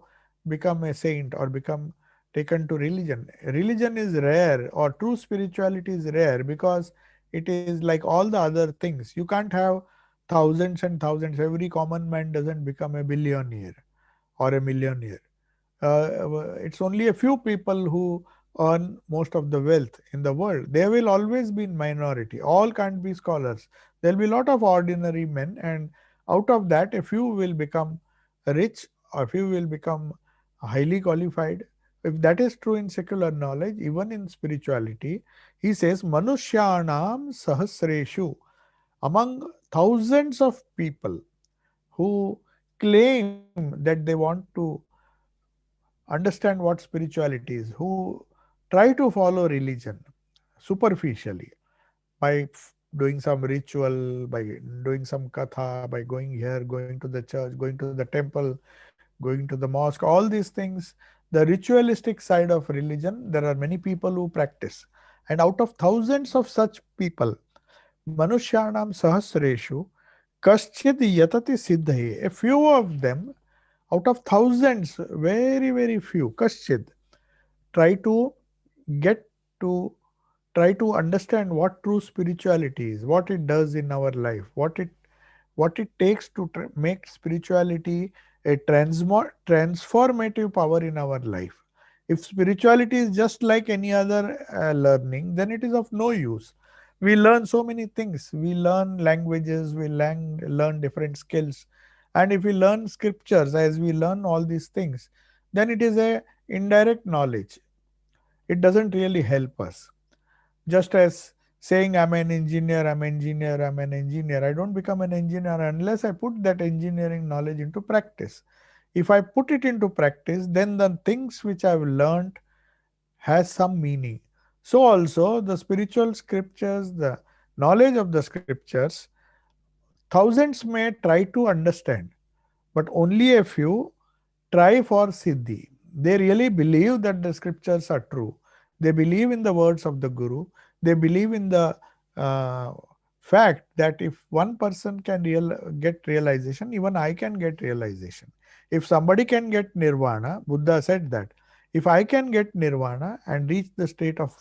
become a saint or become taken to religion. Religion is rare, or true spirituality is rare, because it is like all the other things. You can't have thousands and thousands. Every common man doesn't become a billionaire or a millionaire. It's only a few people who earn most of the wealth in the world. There will always be minority. All can't be scholars. There will be a lot of ordinary men, and out of that, a few will become rich, a few will become highly qualified. If that is true in secular knowledge, even in spirituality, he says, Manushyanam sahasreshu, among thousands of people who claim that they want to understand what spirituality is, who try to follow religion superficially by doing some ritual, by doing some katha, by going here, going to the church, going to the temple, going to the mosque, all these things, the ritualistic side of religion, there are many people who practice. And out of thousands of such people, Manushyanam Sahasreshu, Kaschid Yatati Siddhaye, a few of them out of thousands, very, very few, Kaschid, try to get to try to understand what true spirituality is, what it does in our life, what it takes to make spirituality a transformative power in our life. If spirituality is just like any other learning, then it is of no use. We learn so many things. We learn languages, we learn different skills. And if we learn scriptures, as we learn all these things, then it is a indirect knowledge. It doesn't really help us. Just as saying I'm an engineer, I'm an engineer, I'm an engineer. I don't become an engineer unless I put that engineering knowledge into practice. If I put it into practice, then the things which I've learned has some meaning. So also the spiritual scriptures, the knowledge of the scriptures, thousands may try to understand, but only a few try for siddhi. They really believe that the scriptures are true. They believe in the words of the Guru. They believe in the uh, fact that if one person can get realization, even I can get realization. If somebody can get nirvana, Buddha said that if I can get nirvana and reach the state of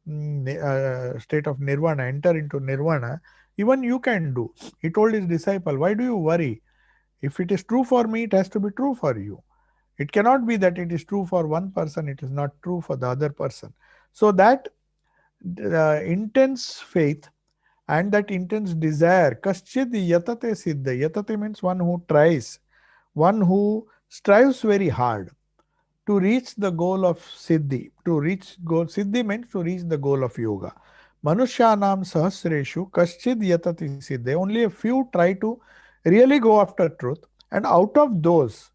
nirvana, enter into nirvana, even you can do. He told his disciple, why do you worry? If it is true for me, it has to be true for you. It cannot be that it is true for one person, it is not true for the other person. So that intense faith and that intense desire, kaschid yatate siddha. Yatate means one who tries, one who strives very hard to reach the goal of siddhi. To reach goal, siddhi means to reach the goal of yoga. Manushyanam sahasreshu kaschid yatati siddhe. Only a few try to really go after truth, and out of those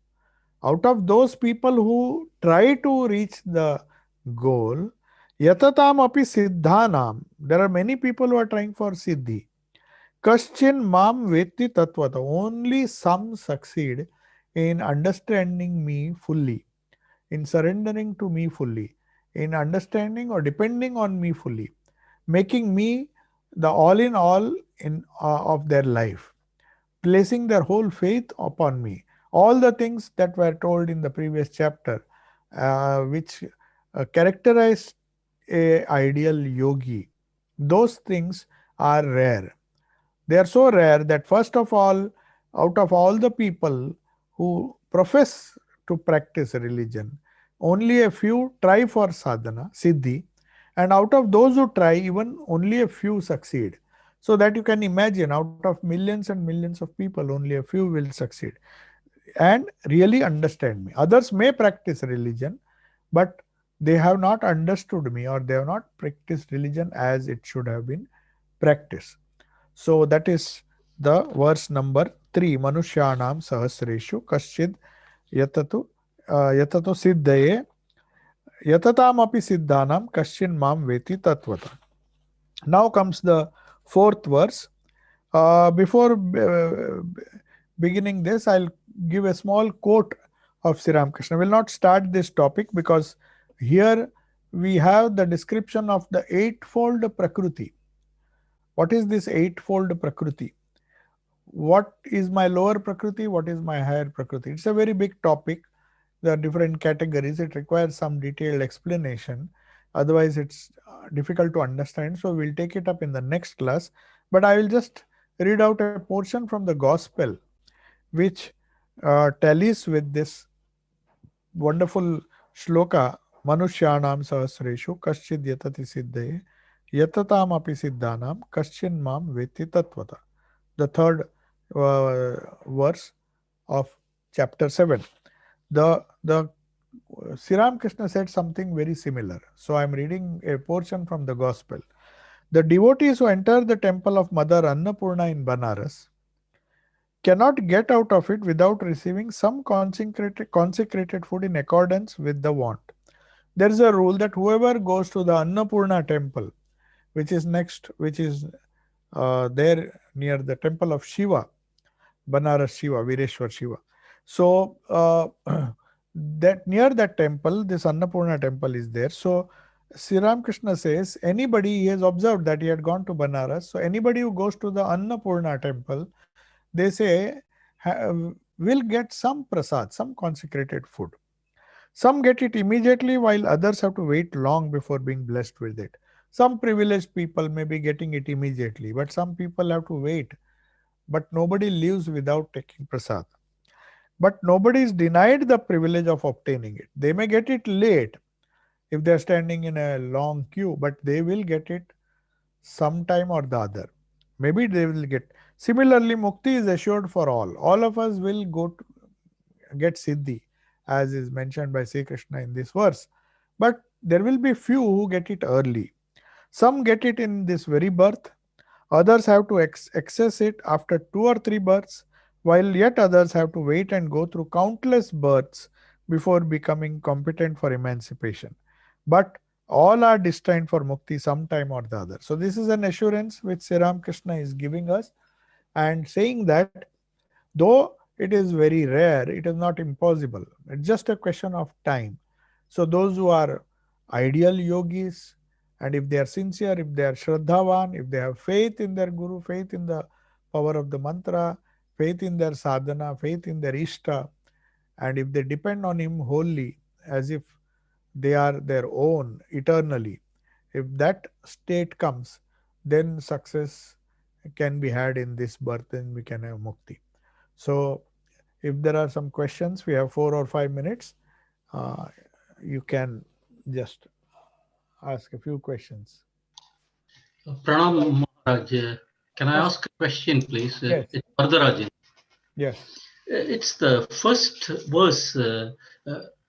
people who try to reach the goal, yatatam api siddhanam, there are many people who are trying for siddhi. Kaschin mam vetti tatvata, only some succeed in understanding me fully, in surrendering to me fully, in understanding or depending on me fully, making me the all in all in of their life, placing their whole faith upon me. All the things that were told in the previous chapter, which characterize a ideal yogi, those things are rare. They are so rare that first of all, out of all the people who profess to practice religion. Only a few try for sadhana, siddhi, and out of those who try, even only a few succeed. So that you can imagine, out of millions and millions of people, only a few will succeed and really understand me. Others may practice religion, but they have not understood me, or they have not practiced religion as it should have been practiced. So that is the verse number 3. Manushyanam sahasreshu kaschid yatatu yatato siddhaye yatatam api siddhanam kaschin mam veti tatvata. Now comes the fourth verse. Before beginning this, I'll give a small quote of Sri Ramakrishna. We'll not start this topic because here we have the description of the eightfold Prakriti. What is this eightfold Prakriti? What is my lower Prakriti? What is my higher Prakriti? It's a very big topic. There are different categories. It requires some detailed explanation. Otherwise, it's difficult to understand. So we'll take it up in the next class. But I will just read out a portion from the Gospel which tallies with this wonderful shloka. Manushyanam sahasreshu kaschid yatati siddhaye yatatam api siddhanam kaschin mam veti tatvata. The third verse of chapter 7. The Sri Ramakrishna said something very similar. So I am reading a portion from the Gospel. The devotees who enter the temple of Mother Annapurna in Banaras cannot get out of it without receiving some consecrated food in accordance with the want. There is a rule that whoever goes to the Annapurna temple, which is there near the temple of Shiva, Banaras Shiva, Vireshwar Shiva. So that near that temple, this Annapurna temple is there. So Sri Ramakrishna says, anybody, he has observed that he had gone to Banaras. So anybody who goes to the Annapurna temple, they say, will get some prasad, some consecrated food. Some get it immediately, while others have to wait long before being blessed with it. Some privileged people may be getting it immediately, but some people have to wait. But nobody lives without taking prasad. But nobody is denied the privilege of obtaining it. They may get it late if they are standing in a long queue, but they will get it sometime or the other. Maybe they will get. Similarly, mukti is assured for all. All of us will get siddhi, as is mentioned by Sri Krishna in this verse. But there will be few who get it early. Some get it in this very birth. Others have to access it after 2 or 3 births, while yet others have to wait and go through countless births before becoming competent for emancipation. But all are destined for mukti sometime or the other. So this is an assurance which Sri Ramakrishna is giving us, and saying that though it is very rare, it is not impossible. It's just a question of time. So those who are ideal yogis, and if they are sincere, if they are shraddhavan, if they have faith in their guru, faith in the power of the mantra, faith in their sadhana, faith in their ishta, and if they depend on him wholly, as if they are their own eternally, if that state comes, then success can be had in this birth, and we can have mukti. So if there are some questions, we have 4 or 5 minutes. You can just ask a few questions. Pranam Maharaj, can I ask a question, please? Yes. It's Vardarajan. Yes. It's the first verse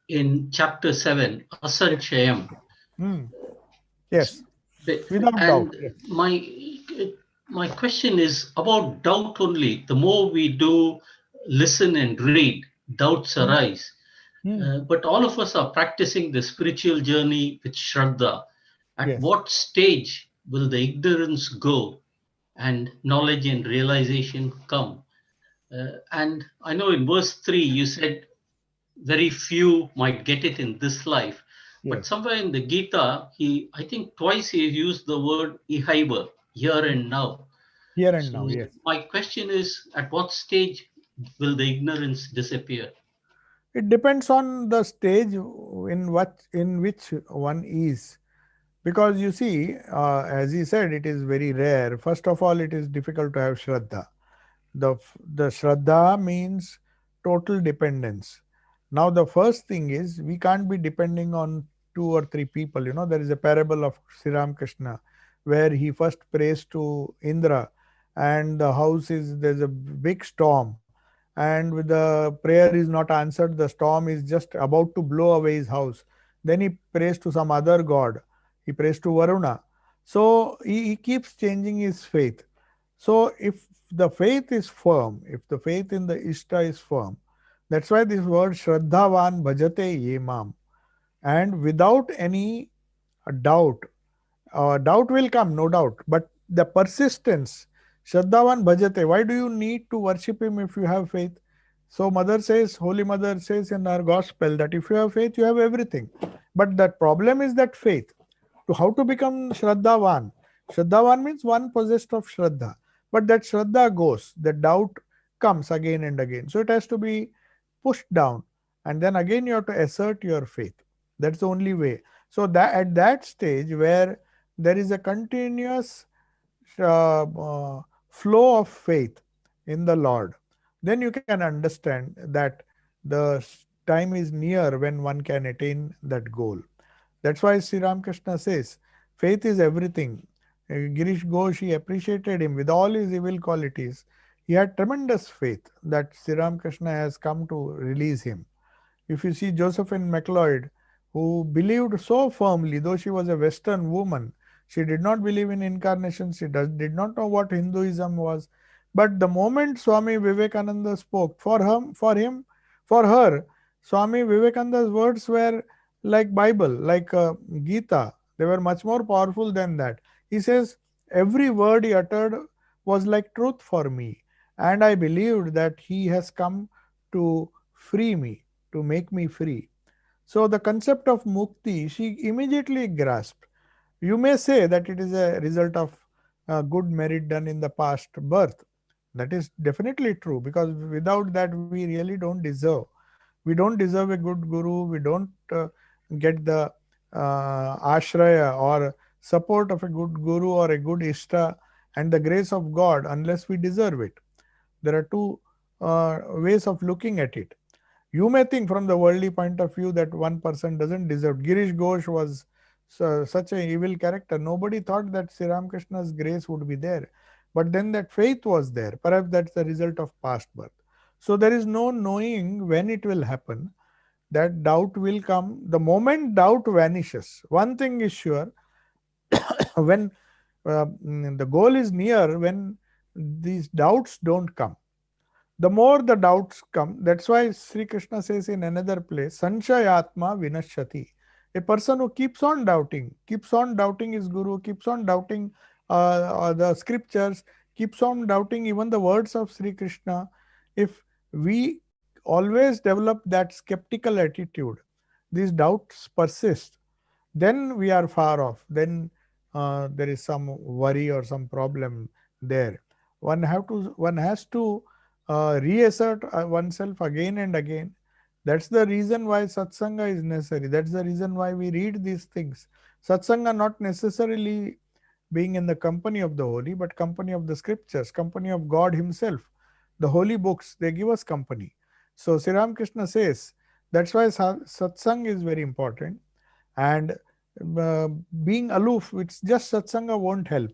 in chapter 7, Asanchayam. Yes. Without And doubt. Yes. my question is about doubt only. The more we do listen and read, doubts arise. But all of us are practicing the spiritual journey with Shraddha. At what stage will the ignorance go and knowledge and realization come? And I know in verse 3 you said very few might get it in this life. But somewhere in the Gita, I think twice he used the word ihaiva, here and now. Here and So now, yes. my question is, at what stage will the ignorance disappear? It depends on the stage in which one is. Because you see, as he said, it is very rare. First of all, it is difficult to have Shraddha. The Shraddha means total dependence. Now, the first thing is we can't be depending on two or three people. There is a parable of Sri Ramakrishna where he first prays to Indra, and the house is there's a big storm, and with the prayer is not answered, the storm is just about to blow away his house. Then he prays to some other god. He prays to Varuna. So he keeps changing his faith. So if the faith is firm, if the faith in the Ishta is firm, that's why this word Shraddhavan Bhajate Yemam. And without any doubt, doubt will come, no doubt, but the persistence, Shraddhavan Bhajate, why do you need to worship him if you have faith? So Mother says, Holy Mother says in our gospel that if you have faith, you have everything. But that problem is that faith. To how to become Shraddhavan? Shraddhavan means one possessed of Shraddha. But that Shraddha goes, the doubt comes again and again. So it has to be pushed down. And then again you have to assert your faith. That's the only way. So that at that stage where there is a continuous flow of faith in the Lord, then you can understand that the time is near when one can attain that goal. That's why Sri Ramakrishna says, faith is everything. Girish Ghosh, he appreciated him with all his evil qualities. He had tremendous faith that Sri Ramakrishna has come to release him. If you see Josephine MacLeod, who believed so firmly, though she was a Western woman, she did not believe in incarnation, she did not know what Hinduism was. But the moment Swami Vivekananda spoke, for her, Swami Vivekananda's words were like Bible, like Gita. They were much more powerful than that. He says, every word he uttered was like truth for me. And I believed that he has come to free me, to make me free. So the concept of mukti, she immediately grasped. You may say that it is a result of good merit done in the past birth. That is definitely true, because without that we really don't deserve. We don't deserve a good guru. We don't get the ashraya or support of a good guru or a good ishta and the grace of God unless we deserve it. There are two ways of looking at it. You may think from the worldly point of view that one person doesn't deserve. Girish Ghosh was such an evil character. Nobody thought that Sri Ramakrishna's grace would be there. But then that faith was there. Perhaps that's the result of past birth. So there is no knowing when it will happen. That doubt will come. The moment doubt vanishes, one thing is sure, when the goal is near, when these doubts don't come, the more the doubts come. That's why Sri Krishna says in another place, Sanshayatma Vinashati. A person who keeps on doubting his guru, keeps on doubting the scriptures, keeps on doubting even the words of Sri Krishna. If we always develop that skeptical attitude, these doubts persist, then we are far off. Then there is some worry or some problem there. One has to reassert oneself again and again. That's the reason why satsanga is necessary. That's the reason why we read these things. Satsanga not necessarily being in the company of the holy, but company of the scriptures, company of God himself. The holy books, they give us company. So Sri Ramakrishna says, that's why satsang is very important. And uh, being aloof, it's just satsanga won't help.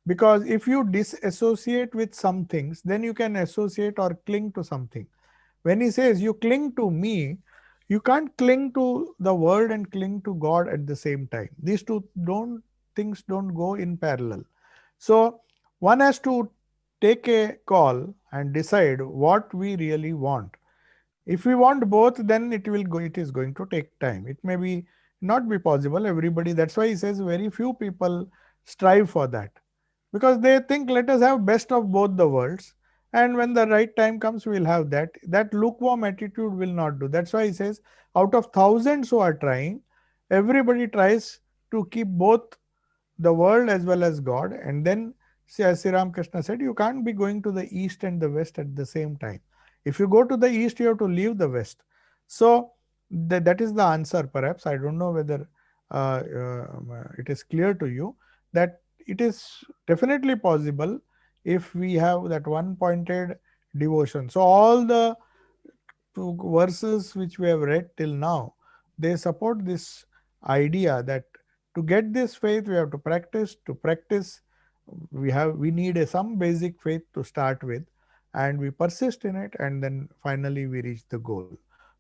Because if you disassociate with some things, then you can associate or cling to something. When he says you cling to me, you can't cling to the world and cling to God at the same time. These two things don't go in parallel. So one has to take a call and decide what we really want. If we want both, then it is going to take time. It may be not be possible everybody. That's why he says very few people strive for that, because they think let us have best of both the worlds, and when the right time comes we'll have that lukewarm attitude will not do. That's why he says out of thousands who are trying, everybody tries to keep both the world as well as God. And then, as Sri Ramakrishna said, you can't be going to the east and the west at the same time. If you go to the east, you have to leave the west. So that is the answer. Perhaps I don't know whether it is clear to you that it is definitely possible if we have that one pointed devotion. So all the verses which we have read till now, they support this idea that to get this faith we have to practice. To practice, we need some basic faith to start with, and we persist in it, and then finally we reach the goal.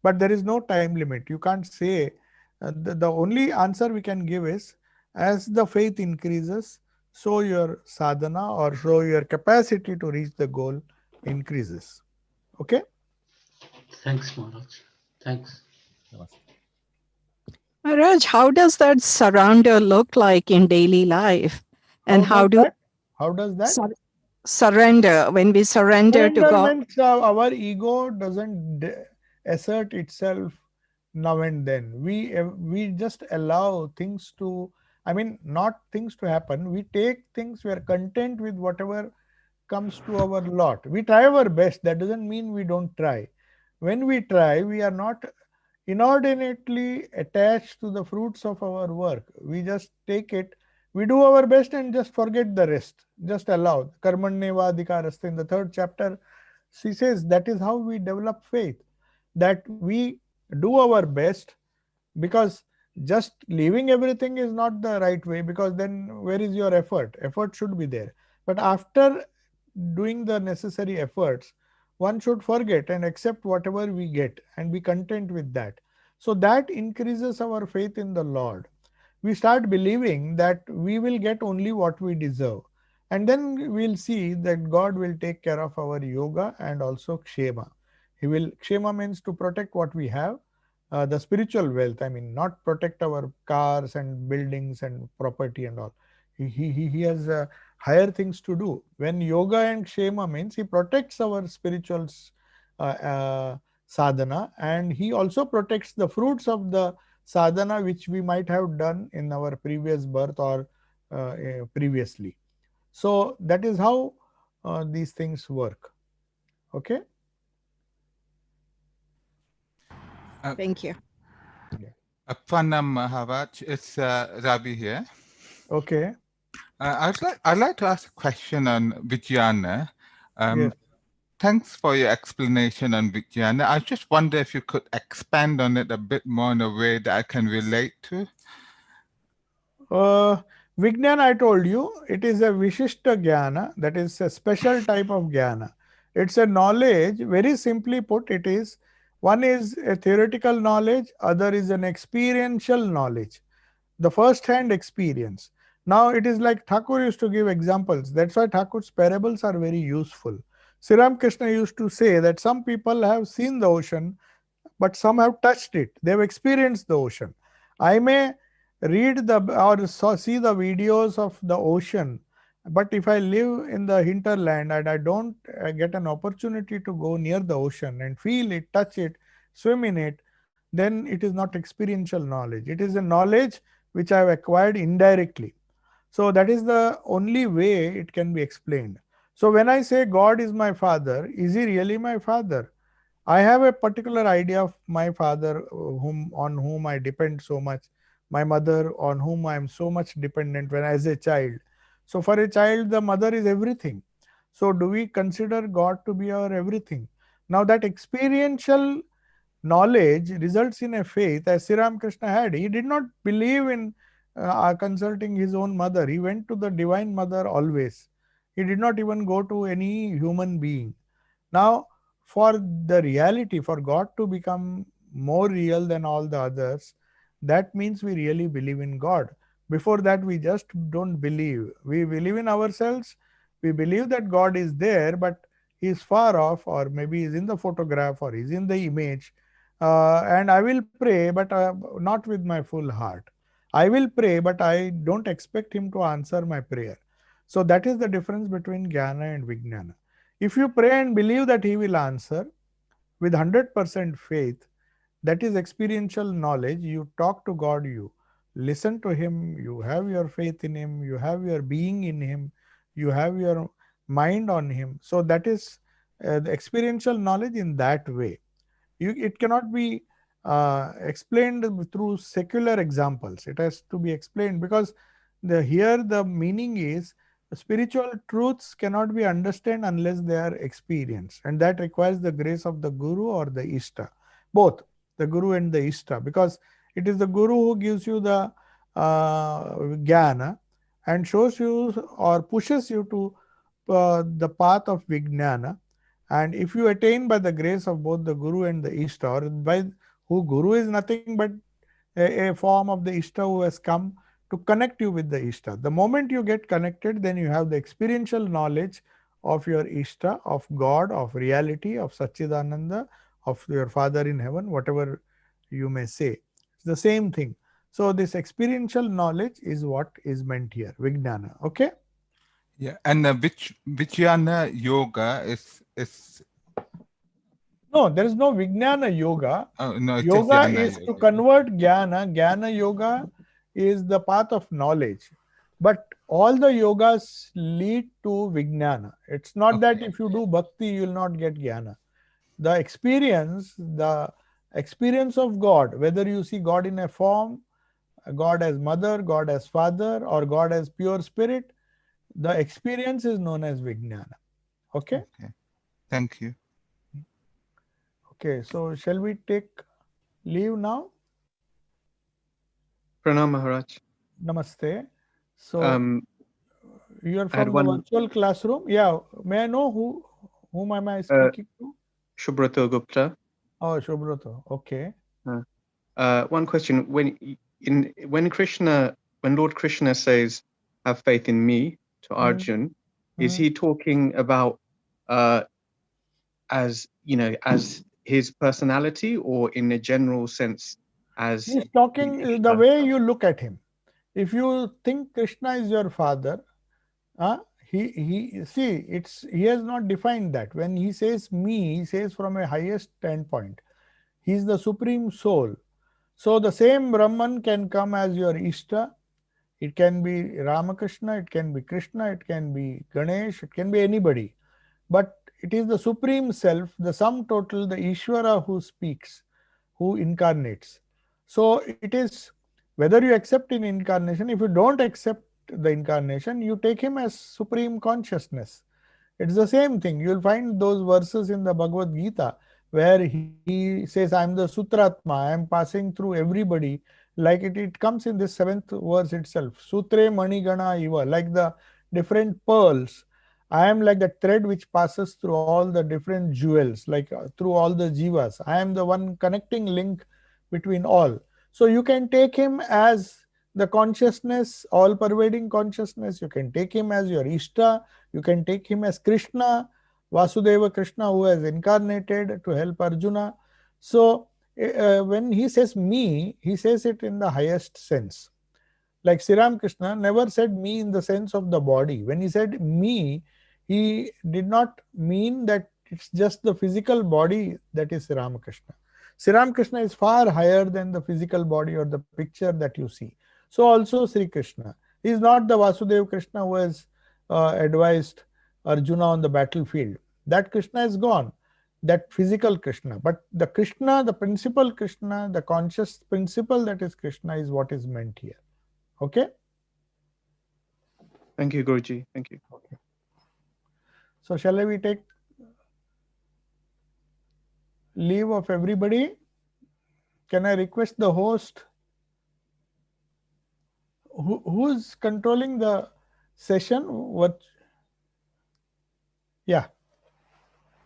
But there is no time limit. You can't say. The only answer we can give is, as the faith increases, so your sadhana or so your capacity to reach the goal increases. Okay. Thanks, Maharaj. Thanks. Maharaj, how does that surrender look like in daily life? And How how does do that? How does that? surrender, when we surrender to Surrender God? means our ego doesn't assert itself now and then. We just allow things to. I mean, not things to happen. We take things. We are content with whatever comes to our lot. We try our best. That doesn't mean we don't try. When we try, we are not inordinately attached to the fruits of our work. We just take it, we do our best and just forget the rest. Just allow. Karmanyeva adhikarastha in the third chapter, she says that is how we develop faith. That we do our best, because just leaving everything is not the right way, because then where is your effort? Effort should be there. But after doing the necessary efforts, one should forget and accept whatever we get and be content with that. So that increases our faith in the Lord. We start believing that we will get only what we deserve. And then we'll see that God will take care of our yoga and also kshema. Kshema means to protect what we have, the spiritual wealth. I mean, not protect our cars and buildings and property and all. He has higher things to do. When yoga and kshema means he protects our spiritual sadhana, and he also protects the fruits of the sadhana which we might have done in our previous birth or previously. So that is how these things work. Okay. Thank you. Pranam Maharaj, it's Ravi here. Okay. I'd like to ask a question on Vijnana. Yes. Thanks for your explanation on Vijnana. I just wonder if you could expand on it a bit more in a way that I can relate to. Vijnana, I told you, it is a Vishishta Jnana, that is a special type of Jnana. It's a knowledge, very simply put, it is, one is a theoretical knowledge, other is an experiential knowledge, the first hand experience. Now it is like Thakur used to give examples. That's why Thakur's parables are very useful. Sri Krishna used to say that some people have seen the ocean, but some have touched it. They've experienced the ocean. I may read see the videos of the ocean, but if I live in the hinterland and I don't get an opportunity to go near the ocean and feel it, touch it, swim in it, then it is not experiential knowledge. It is a knowledge which I have acquired indirectly. So that is the only way it can be explained. So when I say God is my father, is he really my father? I have a particular idea of my father, on whom I depend so much, my mother on whom I am so much dependent when as a child. So for a child, the mother is everything. So do we consider God to be our everything? Now that experiential knowledge results in a faith as Sri Krishna had. He did not believe in consulting his own mother. He went to the Divine Mother always. He did not even go to any human being. Now, for the reality, for God to become more real than all the others, that means we really believe in God. Before that, we just don't believe. We believe in ourselves. We believe that God is there, but he is far off, or maybe he's in the photograph, or he's in the image. And I will pray, but not with my full heart. I will pray, but I don't expect him to answer my prayer. So that is the difference between Jnana and Vijnana. If you pray and believe that he will answer with 100% faith, that is experiential knowledge. You talk to God, you listen to him, you have your faith in him, you have your being in him, you have your mind on him. So that is the experiential knowledge in that way. It cannot be explained through secular examples. It has to be explained because here the meaning is Spiritual truths cannot be understood unless they are experienced, and that requires the grace of the Guru or the Ishta, both the Guru and the Ishta, because it is the Guru who gives you the jnana and shows you or pushes you to the path of Vijnana. And if you attain by the grace of both the Guru and the Ishta, or by who Guru is nothing but a form of the Ishta who has come to connect you with the Ishta. The moment you get connected, then you have the experiential knowledge of your Ishta, of God, of reality, of Satchidananda, of your Father in heaven, whatever you may say. It's the same thing. So this experiential knowledge is what is meant here, Vijnana. Okay? Yeah, and Vijnana yoga is No, there is no Vijnana yoga. oh no, it's just Yoga Jnana is to yoga. convert jnana. Jnana yoga is the path of knowledge. But all the yogas lead to Vijnana. It's not that Okay. if you do bhakti, you will not get jnana. The experience of God, whether you see God in a form, God as mother, God as father, or God as pure spirit, the experience is known as Vijnana. Okay? Okay. Thank you. Okay, so shall we take leave now? Pranam Maharaj. Namaste. So Um, you are I had from the one, virtual classroom. Yeah. May I know whom am I uh, speaking to? Shubhrata Gupta. Oh, Shubhrata. Okay. One question: when Lord Krishna says, "Have faith in me" to Arjun, is he talking about as as his personality, or in a general sense as He's talking the Ishta? way you look at him. If you think Krishna is your father, he see he has not defined that. When he says me, he says from a highest standpoint. He is the supreme soul. So the same Brahman can come as your Ishta. It can be Ramakrishna, it can be Krishna, it can be Ganesh, it can be anybody. But it is the Supreme Self, the sum total, the Ishvara who speaks, who incarnates. So it is whether you accept in incarnation, if you don't accept the incarnation, you take him as Supreme Consciousness. It's the same thing. You'll find those verses in the Bhagavad Gita where he says, I am the Sutratma, I am passing through everybody. Like it comes in this seventh verse itself. Sutre Manigana Iva, like the different pearls. I am like the thread which passes through all the different jewels, like through all the jivas. I am the one connecting link between all. So you can take him as the consciousness, all pervading consciousness. You can take him as your Ishta. You can take him as Krishna, Vasudeva Krishna, who has incarnated to help Arjuna. So when he says me, he says it in the highest sense. Like Sri Krishna never said me in the sense of the body. When he said me, he did not mean that it's just the physical body that is Sri Krishna. Sri Krishna is far higher than the physical body or the picture that you see. So also Sri Krishna. He is not the Vasudeva Krishna who has advised Arjuna on the battlefield. That Krishna is gone, that physical Krishna. But the Krishna, the principal Krishna, the conscious principle that is Krishna is what is meant here. Okay? Thank you, Guruji. Thank you. Okay. So shall we take leave of everybody? Can I request the host? Who's controlling the session? What? Yeah.